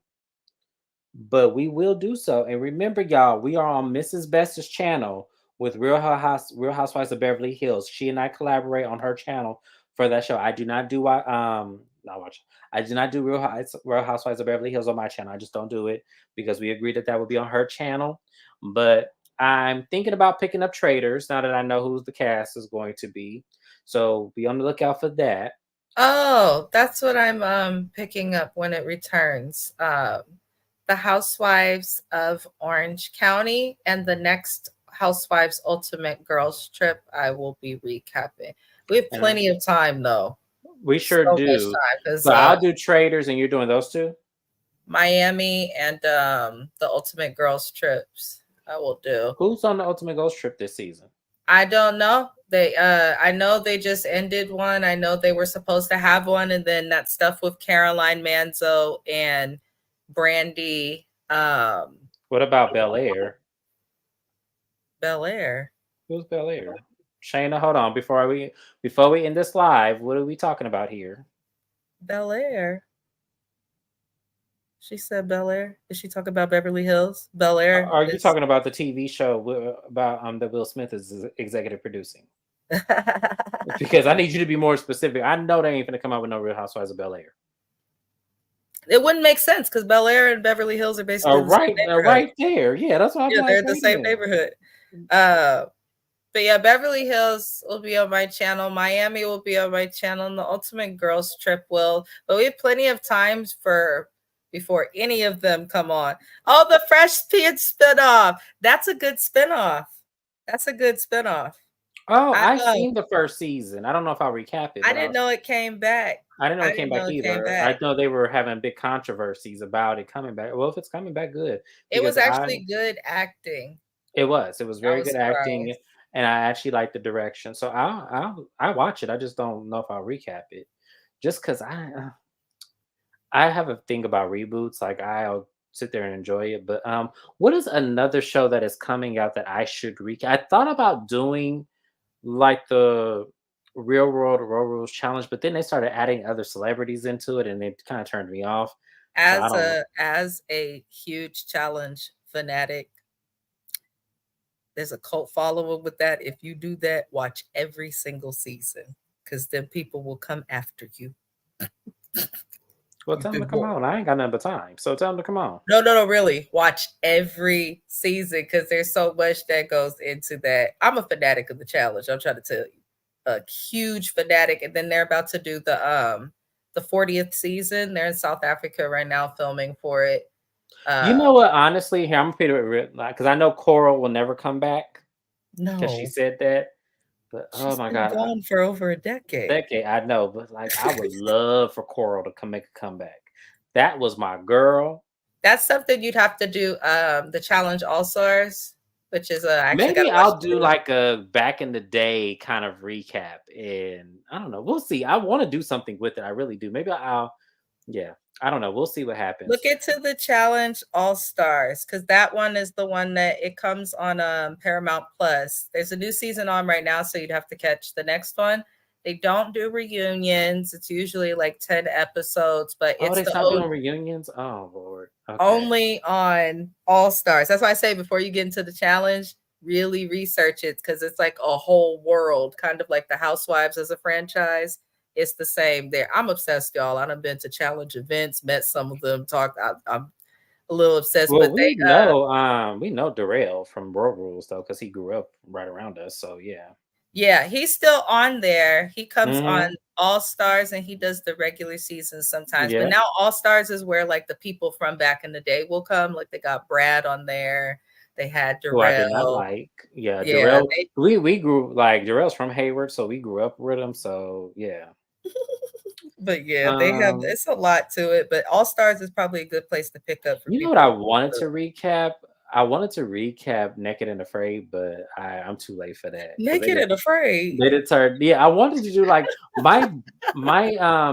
But we will do so. And remember, y'all, we are on Mrs. Best's channel with Real Housewives of Beverly Hills. She and I collaborate on her channel for that show. I do not do not watch. I do not do Real Housewives of Beverly Hills on my channel. I just don't do it because we agreed that that would be on her channel. But I'm thinking about picking up Traders now that I know who the cast is going to be. So be on the lookout for that. Oh, that's what I'm picking up when it returns. The Housewives of Orange County and the next Housewives Ultimate Girls Trip. I will be recapping. We have And plenty of time though. we sure So much do. time because So I'll do Traders and you're doing those two? Miami and the Ultimate Girls Trips. I will do. Who's on the Ultimate Ghost Trip this season? I don't know. They I know they just ended one. I know they were supposed to have one, and then that stuff with Caroline Manzo and Brandy What about Bel Air? Belair. Who's Bel Air? Shayna, hold on. Before we end this live, what are we talking about here? Belair. She said Bel Air. Did she talk about Beverly Hills? Bel Air Are you is talking about the TV show about that Will Smith is executive producing? Because I need you to be more specific. I know they ain't gonna come out with no Real Housewives of Bel Air. it wouldn't make sense because Bel Air and Beverly Hills are basically the same neighborhood. Right there. Yeah, that's why I'm Yeah, like, they're the wait a same minute. neighborhood. Uh, but yeah, Beverly Hills will be on my channel. Miami will be on my channel. And the Ultimate Girls Trip will. But we have plenty of times for before any of them come on. Oh, the Fresh Prince spinoff. That's a good spinoff. That's a good spinoff. Oh, I I seen the first season. I don't know if I'll recap it, I but didn't know it came back. I didn't know I it came didn't back know it came either. I back. know they were having big controversies about it coming back. Well, if it's coming back, good It was because actually good acting. it was I very was good acting, surprised. and I actually like the direction. So I watch it. I just don't know if I'll recap it, just because I have a thing about reboots. Like I'll sit there and enjoy it. But what is another show that is coming out that I should recap? I thought about doing like the Real World Road Rules challenge, but then they started adding other celebrities into it, and it kind of turned me off. So I don't know. As a huge challenge fanatic, there's a cult following with that. If you do that, watch every single season because then people will come after you. Well, You've tell them to been come warned. on. I ain't got nothing but time, so tell them to come on. No, no, no, really. Watch every season because there's so much that goes into that. I'm a fanatic of the challenge. I'm trying to tell you, a huge fanatic. And then they're about to do the 40th season. They're in South Africa right now filming for it. You Uh, know what? Honestly, here I'm gonna put it because I know Coral will never come back because she no, said that. But oh she's my been god, gone for over a decade. decade I know, but like I would love for Coral to come make a comeback. That was my girl. That's something you'd have to do. The Challenge All Stars, which is I actually got Maybe to watch I'll the do new one. like a back in the day kind of recap, and I don't know. We'll see. I want to do something with it. I really do. Maybe yeah. I don't know. We'll see what Look happens. into the Challenge All Stars because that one is the one that it comes on Paramount Plus. There's a new season on right now, so you'd have to catch the next one. They don't do reunions. It's usually like 10 episodes, but Oh, it's they the stopped doing reunions. Oh Lord. Okay. only on All Stars. That's why I say before you get into the challenge, really research it because it's like a whole world, kind of like the Housewives as a franchise. It's the same there. I'm obsessed, y'all. I've been to challenge events, met some of them, talked. I'm a little obsessed, Well, but they we know Darrell from Road Rules though, because he grew up right around us. So yeah. yeah, he's still on there. He comes on Hmm. All Stars and he does the regular seasons sometimes. But Yeah. now All Stars is where like the people from back in the day will come. Like they got Brad on there. They had Who I did not Darrell. like. Yeah, Yeah, Darrell. We grew like Darrell's from Hayward, so we grew up with him. So yeah. but yeah, they have Um, it's a lot to it. But All Stars is probably a good place to pick up for you know what I people. wanted to recap? I wanted to recap Naked and Afraid, but I'm too late for that because Naked and Afraid. they did turn. Yeah, I wanted to do like my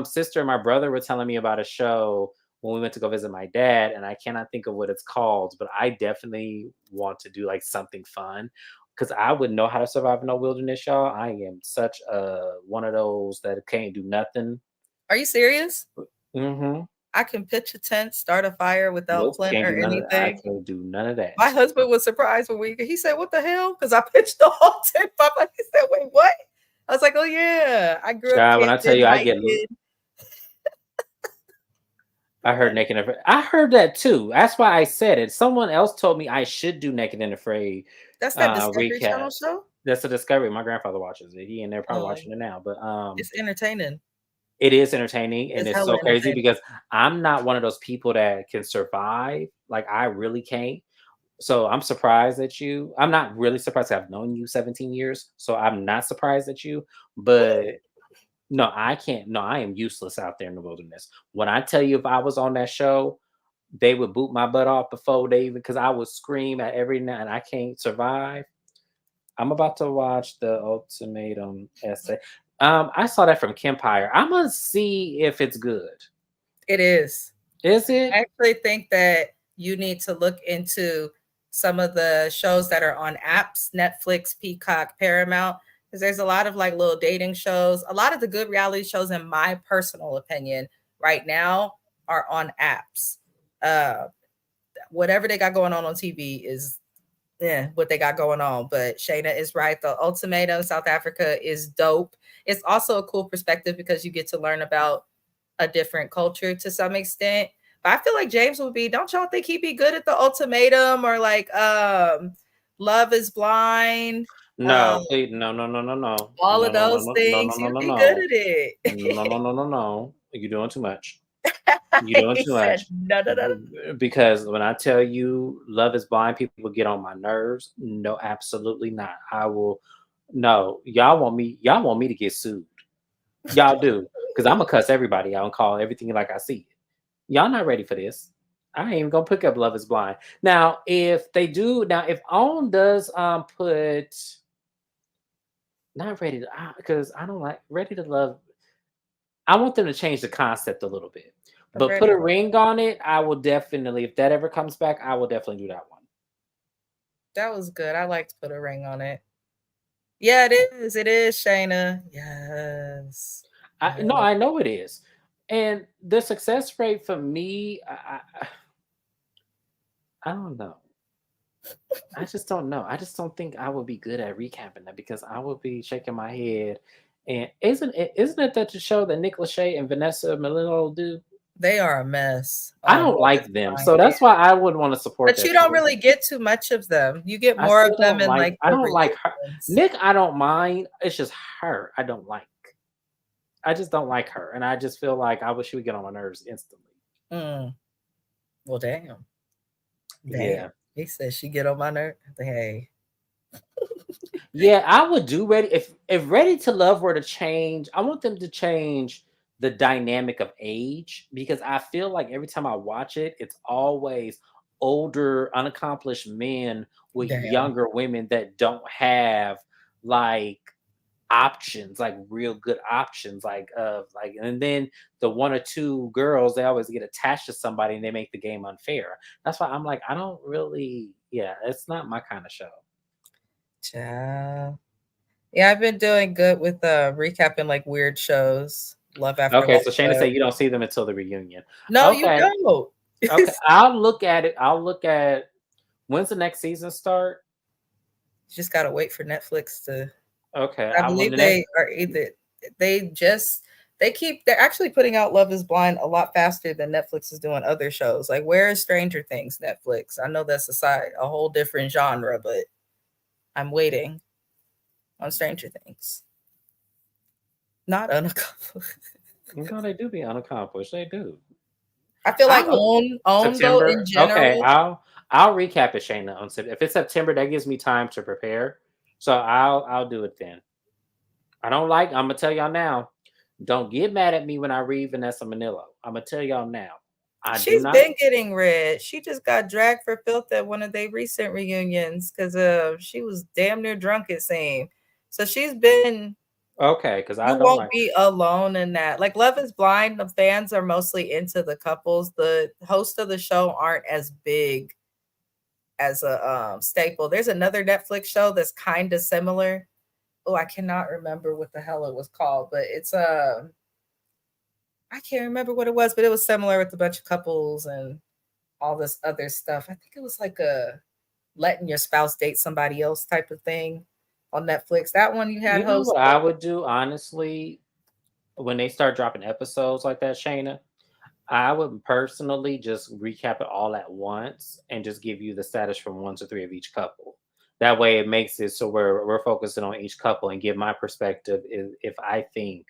sister and my brother were telling me about a show when we went to go visit my dad, and I cannot think of what it's called, but I definitely want to do like something fun because I wouldn't know how to survive in no wilderness, y'all. I am such a one of those that can't do nothing. Are you serious? Hmm. I can pitch a tent, start a fire without Nope, flint can't or do none of. I anything. can't do none of that. My husband was surprised when he said, "What the hell?" Because I pitched the whole tent. Papa, he said, "Wait, what?" I was like, "Oh yeah, I grew up Child, when I tell camping, you, hiking." I heard Naked and Afraid. I heard that too. That's why I said it. Someone else told me I should do Naked and Afraid That's that Discovery recap. Channel show. That's a discovery. My grandfather watches it. He and they're probably Oh, watching it now. But it's entertaining. it is entertaining and It's it's hella so crazy entertaining. because I'm not one of those people that can survive. Like I really can't. So I'm surprised at you. I'm not really surprised. I've known you 17 years, so I'm not surprised at you. But no, I can't. No, I am useless out there in the wilderness. When I tell you, if I was on that show, they would boot my butt off before they even, because I would scream at every night and I can't survive. I'm about to watch the ultimatum essay. I saw that from Kempire. I'm gonna see if it's good. It is. Is I it? actually think that you need to look into some of the shows that are on apps, Netflix, Peacock, Paramount, because there's a lot of like little dating shows. A lot of the good reality shows, in my personal opinion, right now are on apps. Uh, Whatever they got going on TV is what they got going on. But Shayna is right. The Ultimatum South Africa is dope. It's also a cool perspective because you get to learn about a different culture to some extent. But I feel like James would be, don't y'all think he'd be good at the Ultimatum or like Love is Blind? Um, No, please, no, no, no, no, no, all of no, no, no, those no, no, things. no, no, He'd no, be good no, at it. no, no, no, no, no. You're doing too much. You're doing He too said, much. no, no, no. Because when I tell you love is blind, people get on my nerves. No, absolutely not. I will. No, y'all want me. Y'all want me to get sued. Y'all do, because I'm gonna cuss everybody out and call everything like I see it. Y'all not ready for this. I ain't even gonna pick up Love Is Blind. Now, if they do, now if OWN does put not ready to, because I don't like Ready to Love. I want them to change the concept a little bit, I'm but put ready. a ring on it. I will definitely, if that ever comes back, I will definitely do that one. That was good. I like to put a ring on it. Yeah, it is. It is, Shayna. Yes. I no, I know it is, and the success rate for me, I don't know. I just don't know. I just don't think I would be good at recapping that because I would be shaking my head. And isn't it that the show that Nick Lachey and Vanessa Melillo do? They are a mess I on don't Love Is like them, Blind. so that's why I would want to support But you that don't show. really get too much of them. You get I more of still them don't in like. like I the don't like her. reunions. Nick, I don't mind. It's just her. I don't like. I just don't like her, and I just feel like I wish she would get on my nerves instantly. Mm. Well, damn. Damn. Yeah. He said she get on my nerve. Hey. Yeah, I would do Ready if Ready to Love were to change. I want them to change the dynamic of age because I feel like every time I watch it, it's always older, unaccomplished men with Damn. younger women that don't have like options, like real good options, and then the one or two girls they always get attached to somebody and they make the game unfair. That's why I'm like, I don't really, yeah, it's not my kind of show. Ciao. Yeah, I've been doing good with recapping like weird shows. Love After Okay, so Shayna Love. said you don't see them until the reunion. No, you Okay, don't. okay. I'll look at it. I'll look at when's the next season start. Just gotta wait for Netflix to. Okay, I I when believe the next. they are either they just they're actually putting out Love Is Blind a lot faster than Netflix is doing other shows. Like where is Stranger Things Netflix? I know that's a whole different genre, but I'm waiting on Stranger Things. Not unaccomplished. No, they do be unaccomplished. They do. I feel I like would own though in September. Okay, general. I'll recap it, Shayna. If it's September, that gives me time to prepare. So I'll do it then. I don't like. I'm gonna tell y'all now. Don't get mad at me when I read Vanessa Manillo. I'm gonna tell y'all now. I do She's not. been getting red. She just got dragged for filth at one of their recent reunions because she was damn near drunk, it seemed. So she's been. Okay, because I You don't won't like. be alone in that. Like Love Is Blind, the fans are mostly into the couples. The hosts of the show aren't as big as a staple. There's another Netflix show that's kind of similar. Oh, I cannot remember what the hell it was called, but it's I can't remember what it was, but it was similar with a bunch of couples and all this other stuff. I think it was like a letting your spouse date somebody else type of thing on Netflix. That one you had You know hosted. what I would do, honestly, when they start dropping episodes like that, Shayna? I would personally just recap it all at once and just give you the status from 1 to 3 of each couple. That way, it makes it so we're focusing on each couple and give my perspective if I think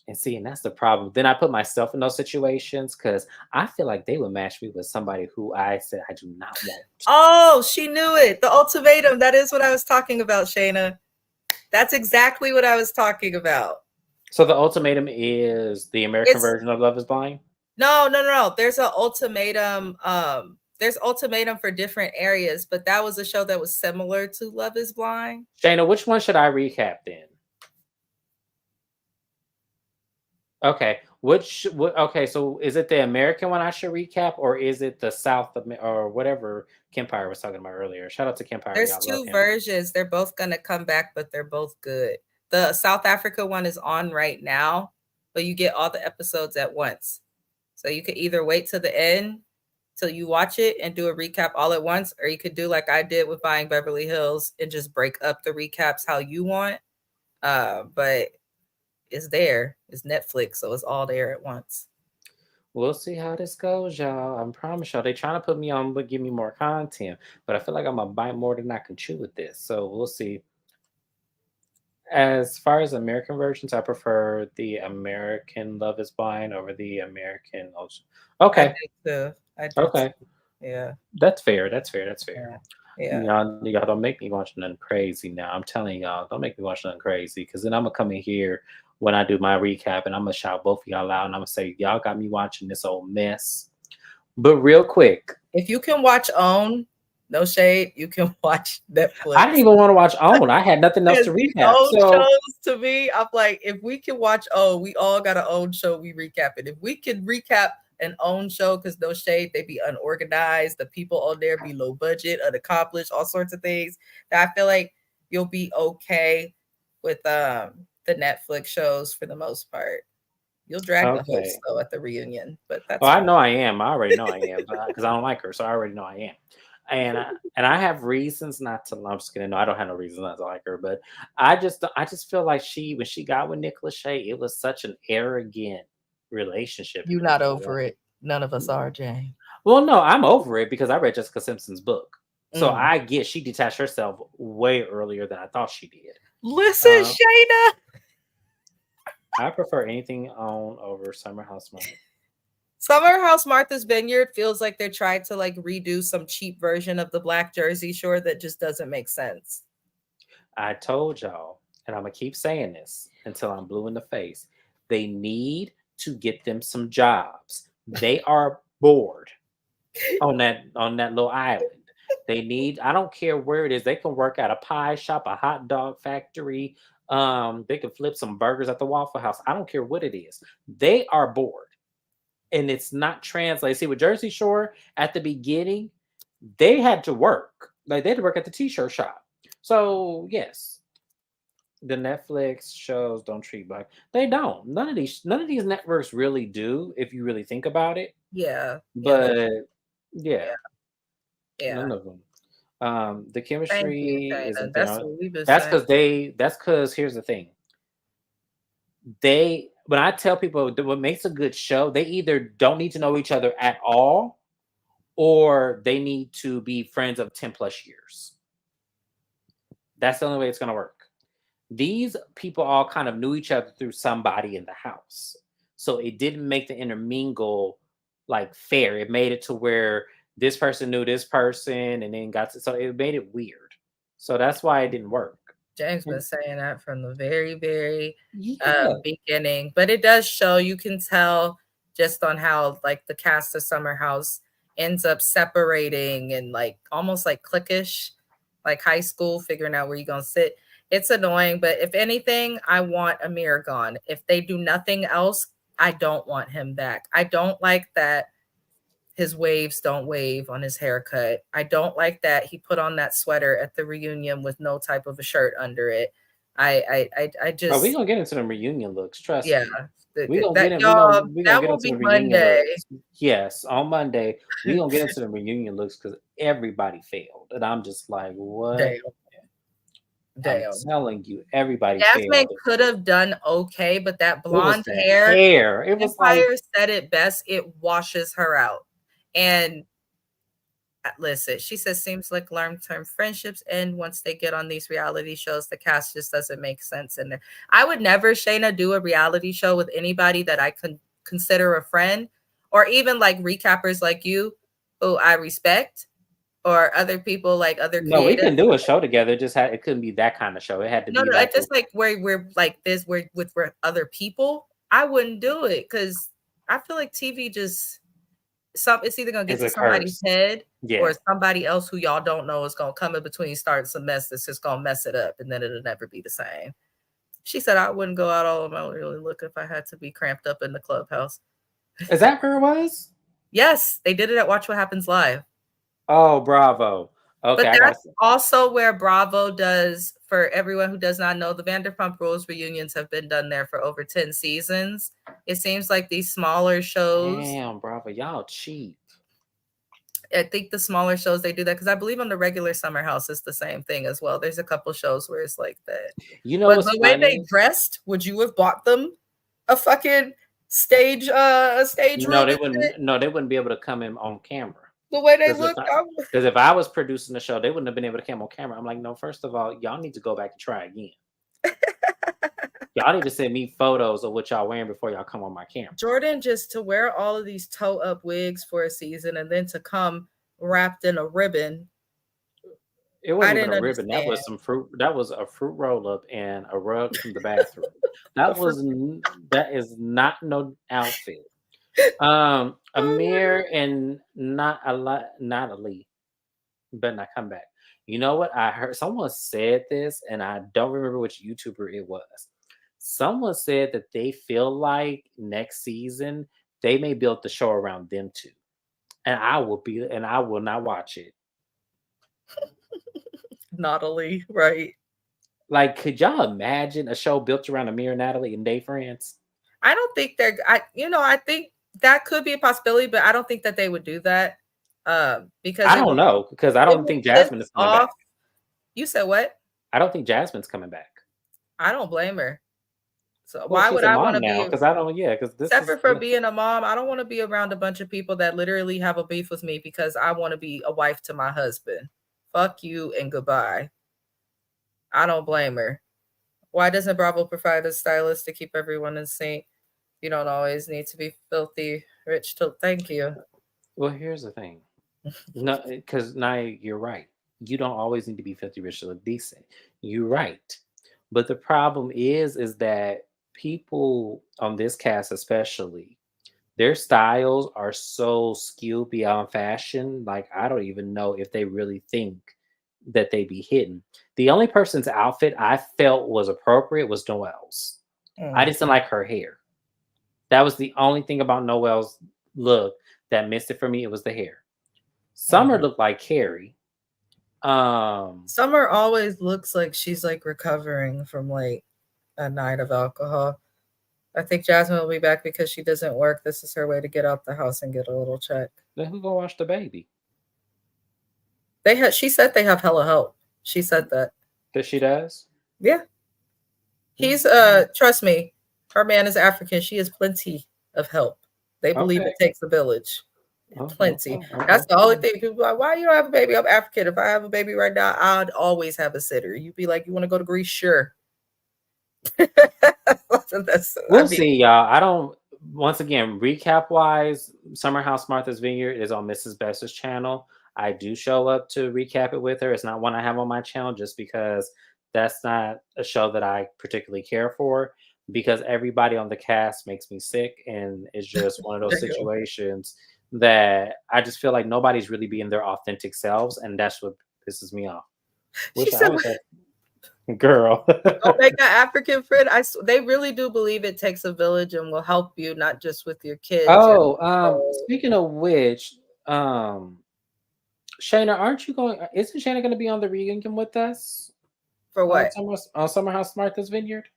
and see, and that's the problem. Then I put myself in those situations because I feel like they would match me with somebody who I said I do not want. Oh, she knew it. The ultimatum. That is what I was talking about, Shayna. That's exactly what I was talking about. So the ultimatum is the American It's version of Love Is Blind. No, no, no, no. There's an ultimatum. There's ultimatum for different areas, but that was a show that was similar to Love Is Blind. Shayna, which one should I recap then? Okay, okay, so is it the American one I should recap, or is it the or whatever Kempire was talking about earlier? Shout out to Kempire, There's y'all love two him. versions. They're both gonna come back, but they're both good. The South Africa one is on right now, but you get all the episodes at once. So you could either wait till the end till you watch it and do a recap all at once, or you could do like I did with buying Beverly Hills and just break up the recaps how you want. But it's there. It's Netflix, so it's all there at once. We'll see how this goes, y'all. I promise y'all, they trying to put me on, but give me more content. But I feel like I'm gonna bite more than I can chew with this. So we'll see. As far as American versions, I prefer the American Love Is Blind over the American Ocean. I Okay, did too. I did okay, too. Yeah. that's fair. That's fair. That's fair. Yeah. Yeah. Y'all don't make me watch nothing crazy now. I'm telling y'all, don't make me watch nothing crazy because then I'm gonna come in here when I do my recap and I'm gonna shout both of y'all out and I'm gonna say y'all got me watching this old mess. But real quick, If you can watch OWN, no shade, you can watch I Netflix. didn't even want to watch OWN. I had nothing else Because to these recap. old So shows to me, I'm like, if we can watch OWN, we all got an OWN show, we recap it. If we can recap an OWN show, because no shade, they be unorganized, the people on there be low budget, unaccomplished, all sorts of things. That I feel like you'll be okay with the Netflix shows for the most part. You'll drag the okay. host though at the reunion, but Well, that's I fine. know I am. I already know I am because I don't like her, so I already know I am. And I have reasons not to. I'm just kidding. No, I don't have no reasons not to like her, but I just feel like when she got with Nick Lachey, it was such an arrogant relationship You and not everything. over it. None of us are, Jane. Well, no, I'm over it because I read Jessica Simpson's book, so Mm. I get she detached herself way earlier than I thought she did. Listen, Shayna. I prefer anything on over Summer House Money. Summer House Martha's Vineyard feels like they're trying to like redo some cheap version of the Black Jersey Shore that just doesn't make sense. I told y'all, and I'm gonna keep saying this until I'm blue in the face. They need to get them some jobs. They are bored on that little island. They need. I don't care where it is. They can work at a pie shop, a hot dog factory. They can flip some burgers at the Waffle House. I don't care what it is. They are bored, and it's not translated. See, with Jersey Shore at the beginning, they had to work. Like they had to work at the t-shirt shop. So yes, the Netflix shows don't treat black. They don't. None of these networks really do, if you really think about it. Yeah, yeah, But yeah, yeah, yeah. none of them. The Thank you, chemistry Shayna. isn't That's there. what we've been That's saying. because That's because here's the thing. When I tell people that what makes a good show, they either don't need to know each other at all, or they need to be friends of 10 plus years. That's the only way it's gonna work. These people all kind of knew each other through somebody in the house. So it didn't make the intermingle like fair. It made it to where this person knew this person and then so it made it weird. So that's why it didn't work. James been And saying that from the very, very yeah. beginning. But it does show, you can tell just on how like the cast of Summer House ends up separating and like almost like cliquish, like high school, figuring out where you're gonna sit. It's annoying, but if anything, I want Amir gone. If they do nothing else, I don't want him back. I don't like that his waves don't wave on his haircut. I don't like that he put on that sweater at the reunion with no type of a shirt under it. I Oh, we just, gonna get into them reunion looks. Trust yeah. me. We gonna That get in. y'all, We gonna that get will into be the reunion Monday. looks. Yes, on Monday we gonna get into the reunion looks because everybody failed, and I'm just like, what? Damn, I'm damn. telling you, everybody Jasmine failed. could have done okay, but that It was blonde the hair, hair. It was like, Empire said it best. It washes her out. And listen, she says seems like long-term friendships end once they get on these reality shows. The cast just doesn't make sense in there. I would never, Shayna, do a reality show with anybody that I can consider a friend, or even like recappers like you, who I respect, or other people like other no, we creatives. can do a show together. Just had it couldn't be that kind of show. It had to No, be no, I like just like where we're like this, we're with other people. I wouldn't do it because I feel like TV just it's either gonna get It's to a somebody's curse. head Yeah. or somebody else who y'all don't know is gonna come in between, start some mess that's just gonna mess it up, and then it'll never be the same. She said I wouldn't go out all of my really look if I had to be cramped up in the clubhouse. Is that where it was? Yes, they did it at Watch What Happens Live. Oh, bravo. Okay, But I got that's also where Bravo does, for everyone who does not know, the Vanderpump Rules reunions have been done there for over 10 seasons. It seems like these smaller shows, damn, bravo. Y'all cheap. I think the smaller shows they do that because I believe on the regular Summer House it's the same thing as well. There's a couple shows where it's like that. You know But what's the way they funny? dressed, would you have bought them a fucking stage No, room they and wouldn't. shit? No, they wouldn't be able to come in on camera. The way they Because if look, I, because if I was producing the show, they wouldn't have been able to come on camera. I'm like, no. First of all, y'all need to go back and try again. Y'all need to send me photos of what y'all wearing before y'all come on my camera. Jordan, just to wear all of these toe up wigs for a season and then to come wrapped in a ribbon. It I wasn't even didn't a ribbon. That understand. was some fruit. That was a fruit roll up and a rug from the bathroom. A fruit- That is not no outfit. Amir and not a lot, not Ali. Better not come back. You know what? I heard someone said this, and I don't remember which YouTuber it was. Someone said that they feel like next season they may build the show around them too, and I will not watch it. Naughty, right? Like, could y'all imagine a show built around Amir and Natalie and they friends? I don't think I think that could be a possibility, but I don't think that they would do that. Because I don't know because I it don't would think piss Jasmine is coming off. back. You said what? I don't think Jasmine's coming back. I don't blame her. So Well, why she's would a I want mom to now be because I don't. Yeah, because this is separate from being a mom? I don't want to be around a bunch of people that literally have a beef with me because I want to be a wife to my husband. Fuck you and goodbye. I don't blame her. Why doesn't Bravo provide a stylist to keep everyone in sync? You don't always need to be filthy rich to thank you. well. Here's the thing. No, because now you're right. You don't always need to be filthy rich to look decent. You're right. But the problem is that people on this cast, especially, their styles are so skewed beyond fashion. Like, I don't even know if they really think that they be hidden. The only person's outfit I felt was appropriate was Noelle's. I Mm, just didn't like her hair. That was the only thing about Noelle's look that missed it for me. It was the hair. Summer mhm. looked like Carrie. Um, Summer always looks like she's like recovering from like a night of alcohol. I think Jasmine will be back because she doesn't work. This is her way to get out the house and get a little check. then who go watch the baby? She said they have hella help. She said that. That she does. Yeah. Mm, He's trust me, her man is African. She has plenty of help. They believe okay. it takes a village. Oh, Plenty. okay. That's the only Okay. thing people are like, why you don't have a baby? I'm African. If I have a baby right now, I'd always have a sitter. You'd be like, you want to go to Greece? Sure. That's I We'll mean, see, y'all. I don't. Once again, recap wise, Summer House Martha's Vineyard is on Mrs. Best's channel. I do show up to recap it with her. It's not one I have on my channel just because that's not a show that I particularly care for. Because everybody on the cast makes me sick, and it's just one of those situations that I just feel like nobody's really being their authentic selves, and that's what pisses me off. she Wish I said, was that girl. "Don't make an African friend." They really do believe it takes a village and will help you not just with your kids. Oh, speaking of which, um, Shayna, aren't you going? Isn't Shayna going to be on the reunion with us For on what? Summer House Martha's Vineyard?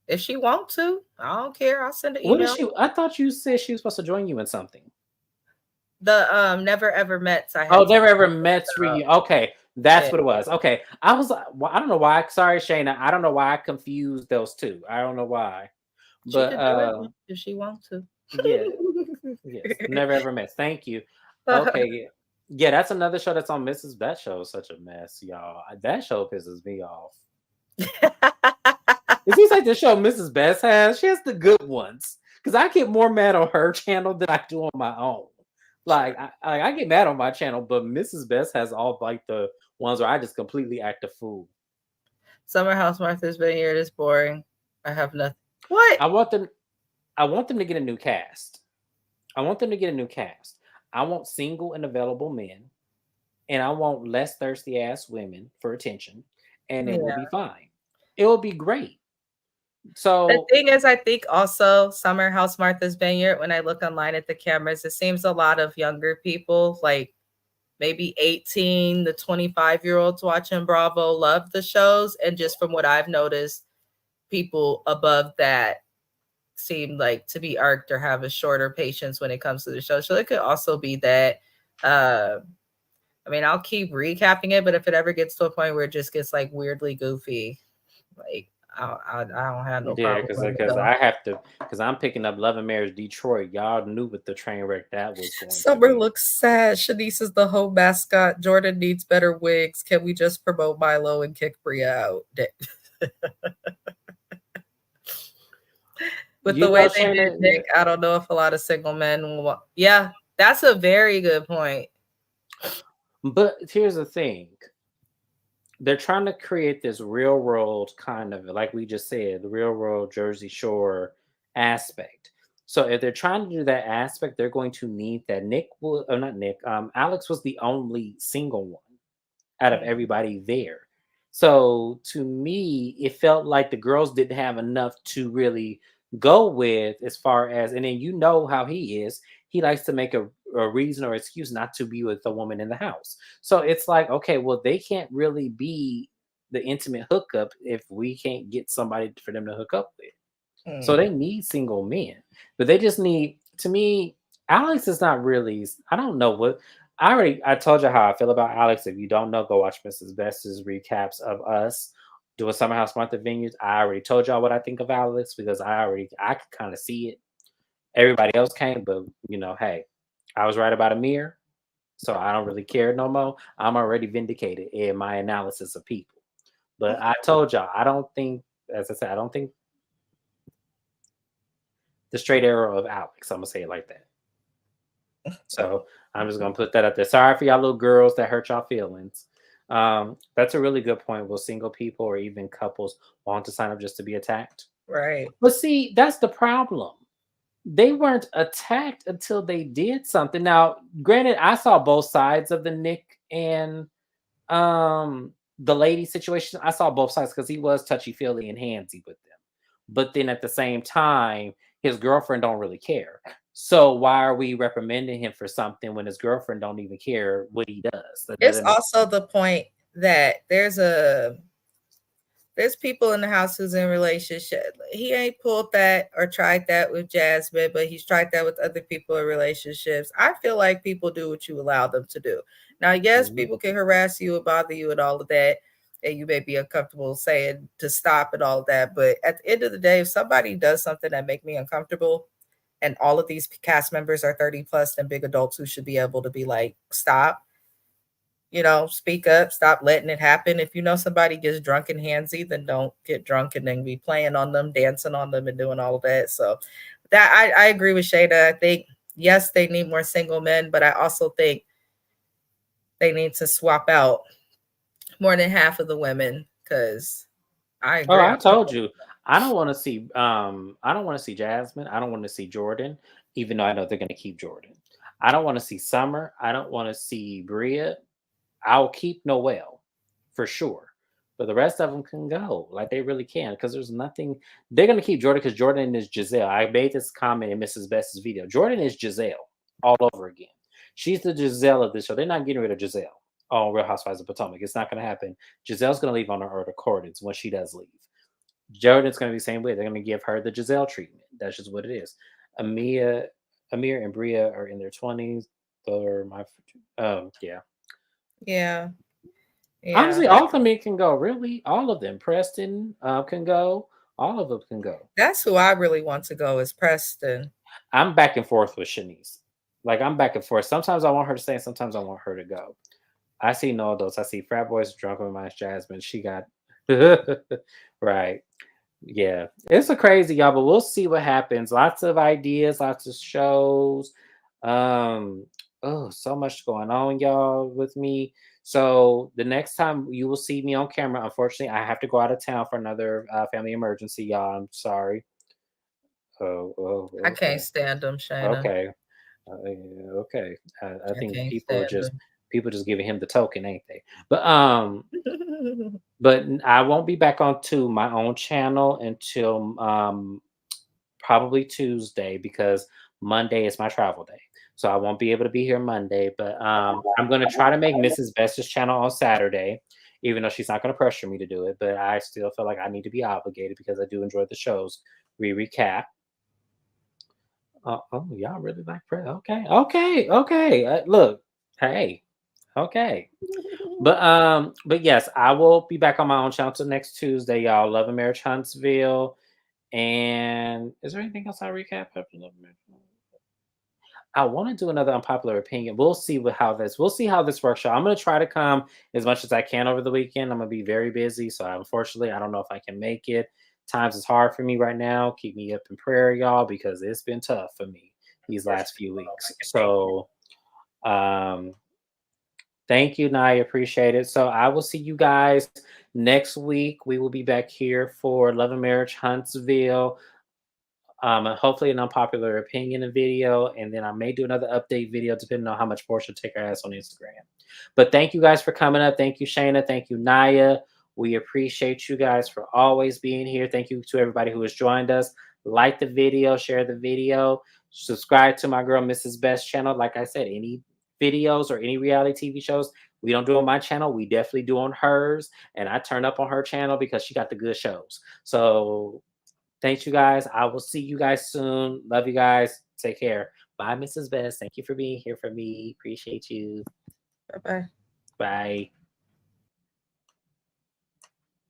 If she want to, I don't care. I'll send an What is email. she? I thought you said she was supposed to join you in something. The Never Ever Mets I Oh, had never ever taken. Mets reunion. Okay, that's Yeah. what it was. Okay, I was. I don't know why. Sorry, Shayna. I don't know why I confused those two. I don't know why, She but could do it if she wants to. yeah, yes, never ever Mets. Thank you. Okay, yeah. Yeah, that's another show that's on Mrs. That show is such a mess, y'all. That show pisses me off. It seems like the show Mrs. Best has, she has the good ones. Because I get more mad on her channel than I do on my own. Sure. Like I get mad on my channel, but Mrs. Best has all like the ones where I just completely act a fool. Summer House Martha's Vineyard is boring. I have nothing. What? I want them. I want them to get a new cast. I want them to get a new cast. I want single and available men, and I want less thirsty ass women for attention, and it will Yeah. be fine. It will be great. The So thing is, I think also Summer House Martha's Vineyard, when I look online at the cameras, it seems a lot of younger people, like maybe 18 to 25-year-olds watching Bravo, love the shows. And just from what I've noticed, people above that seem like to be irked or have a shorter patience when it comes to the show. So it could also be that. Uh, I mean, I'll keep recapping it, but if it ever gets to a point where it just gets like weirdly goofy, like I don't have no yeah, problem because letting it because go. I have to because I'm picking up Love and Marriage Detroit. Y'all knew what the train wreck that was going to Summer be. looks sad. Shanice is the home mascot. Jordan needs better wigs. Can we just promote Milo and kick Bria out? With You the know, way they did Shayna. Nick, I don't know if a lot of single men will. Yeah, that's a very good point. But here's the thing: they're trying to create this real world kind of, like we just said, the real world Jersey Shore aspect. So if they're trying to do that aspect, they're going to need that Nick will, or not Nick. Alex was the only single one out of everybody there. So to me, it felt like the girls didn't have enough to really go with as far as, and then you know how he is. He likes to make a reason or excuse not to be with a woman in the house. So it's like, okay, well, they can't really be the intimate hookup if we can't get somebody for them to hook up with. So Hmm. they need single men, but they just need, to me, Alex is not really, I don't know what, I told you how I feel about Alex. If you don't know, go watch Mrs. Best's recaps of us doing Summer House Martha Vineyards. I already told y'all what I think of Alex because I could kind of see it. Everybody else came, but hey, I was right about Amir, so I don't really care no more. I'm already vindicated in my analysis of people. But I told y'all, I don't think, as I said, I don't think the straight arrow of Alex. I'm gonna say it like that. So I'm just gonna put that up there. Sorry for y'all little girls that hurt y'all feelings. That's a really good point. Will single people or even couples want to sign up just to be attacked? Right. But see, that's the problem. They weren't attacked until they did something. Now, granted, I saw both sides of the Nick and the lady situation. I saw both sides because he was touchy feely and handsy with them, but then at the same time his girlfriend don't really care. So why are we reprimanding him for something when his girlfriend don't even care what he does? That It's doesn't make also the point that there's people in the house who's in relationship. He ain't pulled that or tried that with Jasmine, but he's tried that with other people in relationships. I feel like people do what you allow them to do. Now, yes, sense. people can harass you and bother you and all of that, and you may be uncomfortable saying to stop and all of that. But at the end of the day, if somebody does something that make me uncomfortable, and all of these cast members are 30 plus and big adults who should be able to be like, stop, speak up, stop letting it happen. If you know somebody gets drunk and handsy, then don't get drunk and then be playing on them, dancing on them, and doing all of that. So that I agree with Shada. I think yes, they need more single men, but I also think they need to swap out more than half of the women because I Oh, agree. I told you. I don't want to see Jasmine. I don't want to see Jordan, even though I know they're gonna keep Jordan. I don't want to see Summer. I don't want to see Bria. I'll keep Noel for sure. But the rest of them can go. Like they really can. Because there's nothing. They're gonna keep Jordan because Jordan is Giselle. I made this comment in Mrs. Best's video. Jordan is Giselle all over again. She's the Giselle of this show. They're not getting rid of Giselle on Real Housewives of Potomac. It's not gonna happen. Giselle's gonna leave on her accordance when she does leave. Jordan's going to be the same way. They're going to give her the Giselle treatment. That's just what it is. Amia, Amir and Bria are in their 20s. They're my, yeah. Yeah, yeah. Honestly, all of them can go. Really, all of them. Preston can go. All of them can go. That's who I really want to go is Preston. I'm back and forth with Shanice. Like I'm back and forth. Sometimes I want her to stay, and sometimes I want her to go. I see no adults. I see frat boys drunk with my Jasmine. She got right. Yeah, it's a crazy y'all, but we'll see what happens. Lots of ideas, lots of shows. Um, oh, so much going on, y'all, with me. So the next time you will see me on camera, unfortunately, I have to go out of town for another family emergency, y'all. I'm sorry. I Okay. can't stand them, Shayna. Okay. Yeah, okay. I I think can't people are stand just them. people just giving him the token, ain't they? But I won't be back onto my own channel until probably Tuesday because Monday is my travel day. So I won't be able to be here Monday, but I'm going to try to make Mrs. Best's channel on Saturday, even though she's not going to pressure me to do it. But I still feel like I need to be obligated because I do enjoy the shows. We recap. Oh, y'all really like press? Okay, okay, okay. Look, hey, okay. But yes, I will be back on my own channel till next Tuesday, y'all. Love and Marriage Huntsville. And is there anything else I recap after Love and Marriage? I want to do another unpopular opinion. We'll see how this works out. I'm gonna try to come as much as I can over the weekend. I'm gonna be very busy, so unfortunately I don't know if I can make it. Times is hard for me right now. Keep me up in prayer, y'all, because it's been tough for me these last few weeks. So um thank you, Naya. Appreciate it. So I will see you guys next week. We will be back here for Love and Marriage Huntsville. Hopefully an unpopular opinion video, and then I may do another update video depending on how much Porsha take her ass on Instagram. But thank you guys for coming up. Thank you, Shayna. Thank you, Naya. We appreciate you guys for always being here. Thank you to everybody who has joined us. Like the video, share the video, subscribe to my girl Mrs. Best channel. Like I said, any videos or any reality TV shows we don't do on my channel, we definitely do on hers. And I turn up on her channel because she got the good shows. So thanks, you guys. I will see you guys soon. Love you guys. Take care. Bye, Mrs. Best. Thank you for being here for me. Appreciate you. Bye bye. Bye.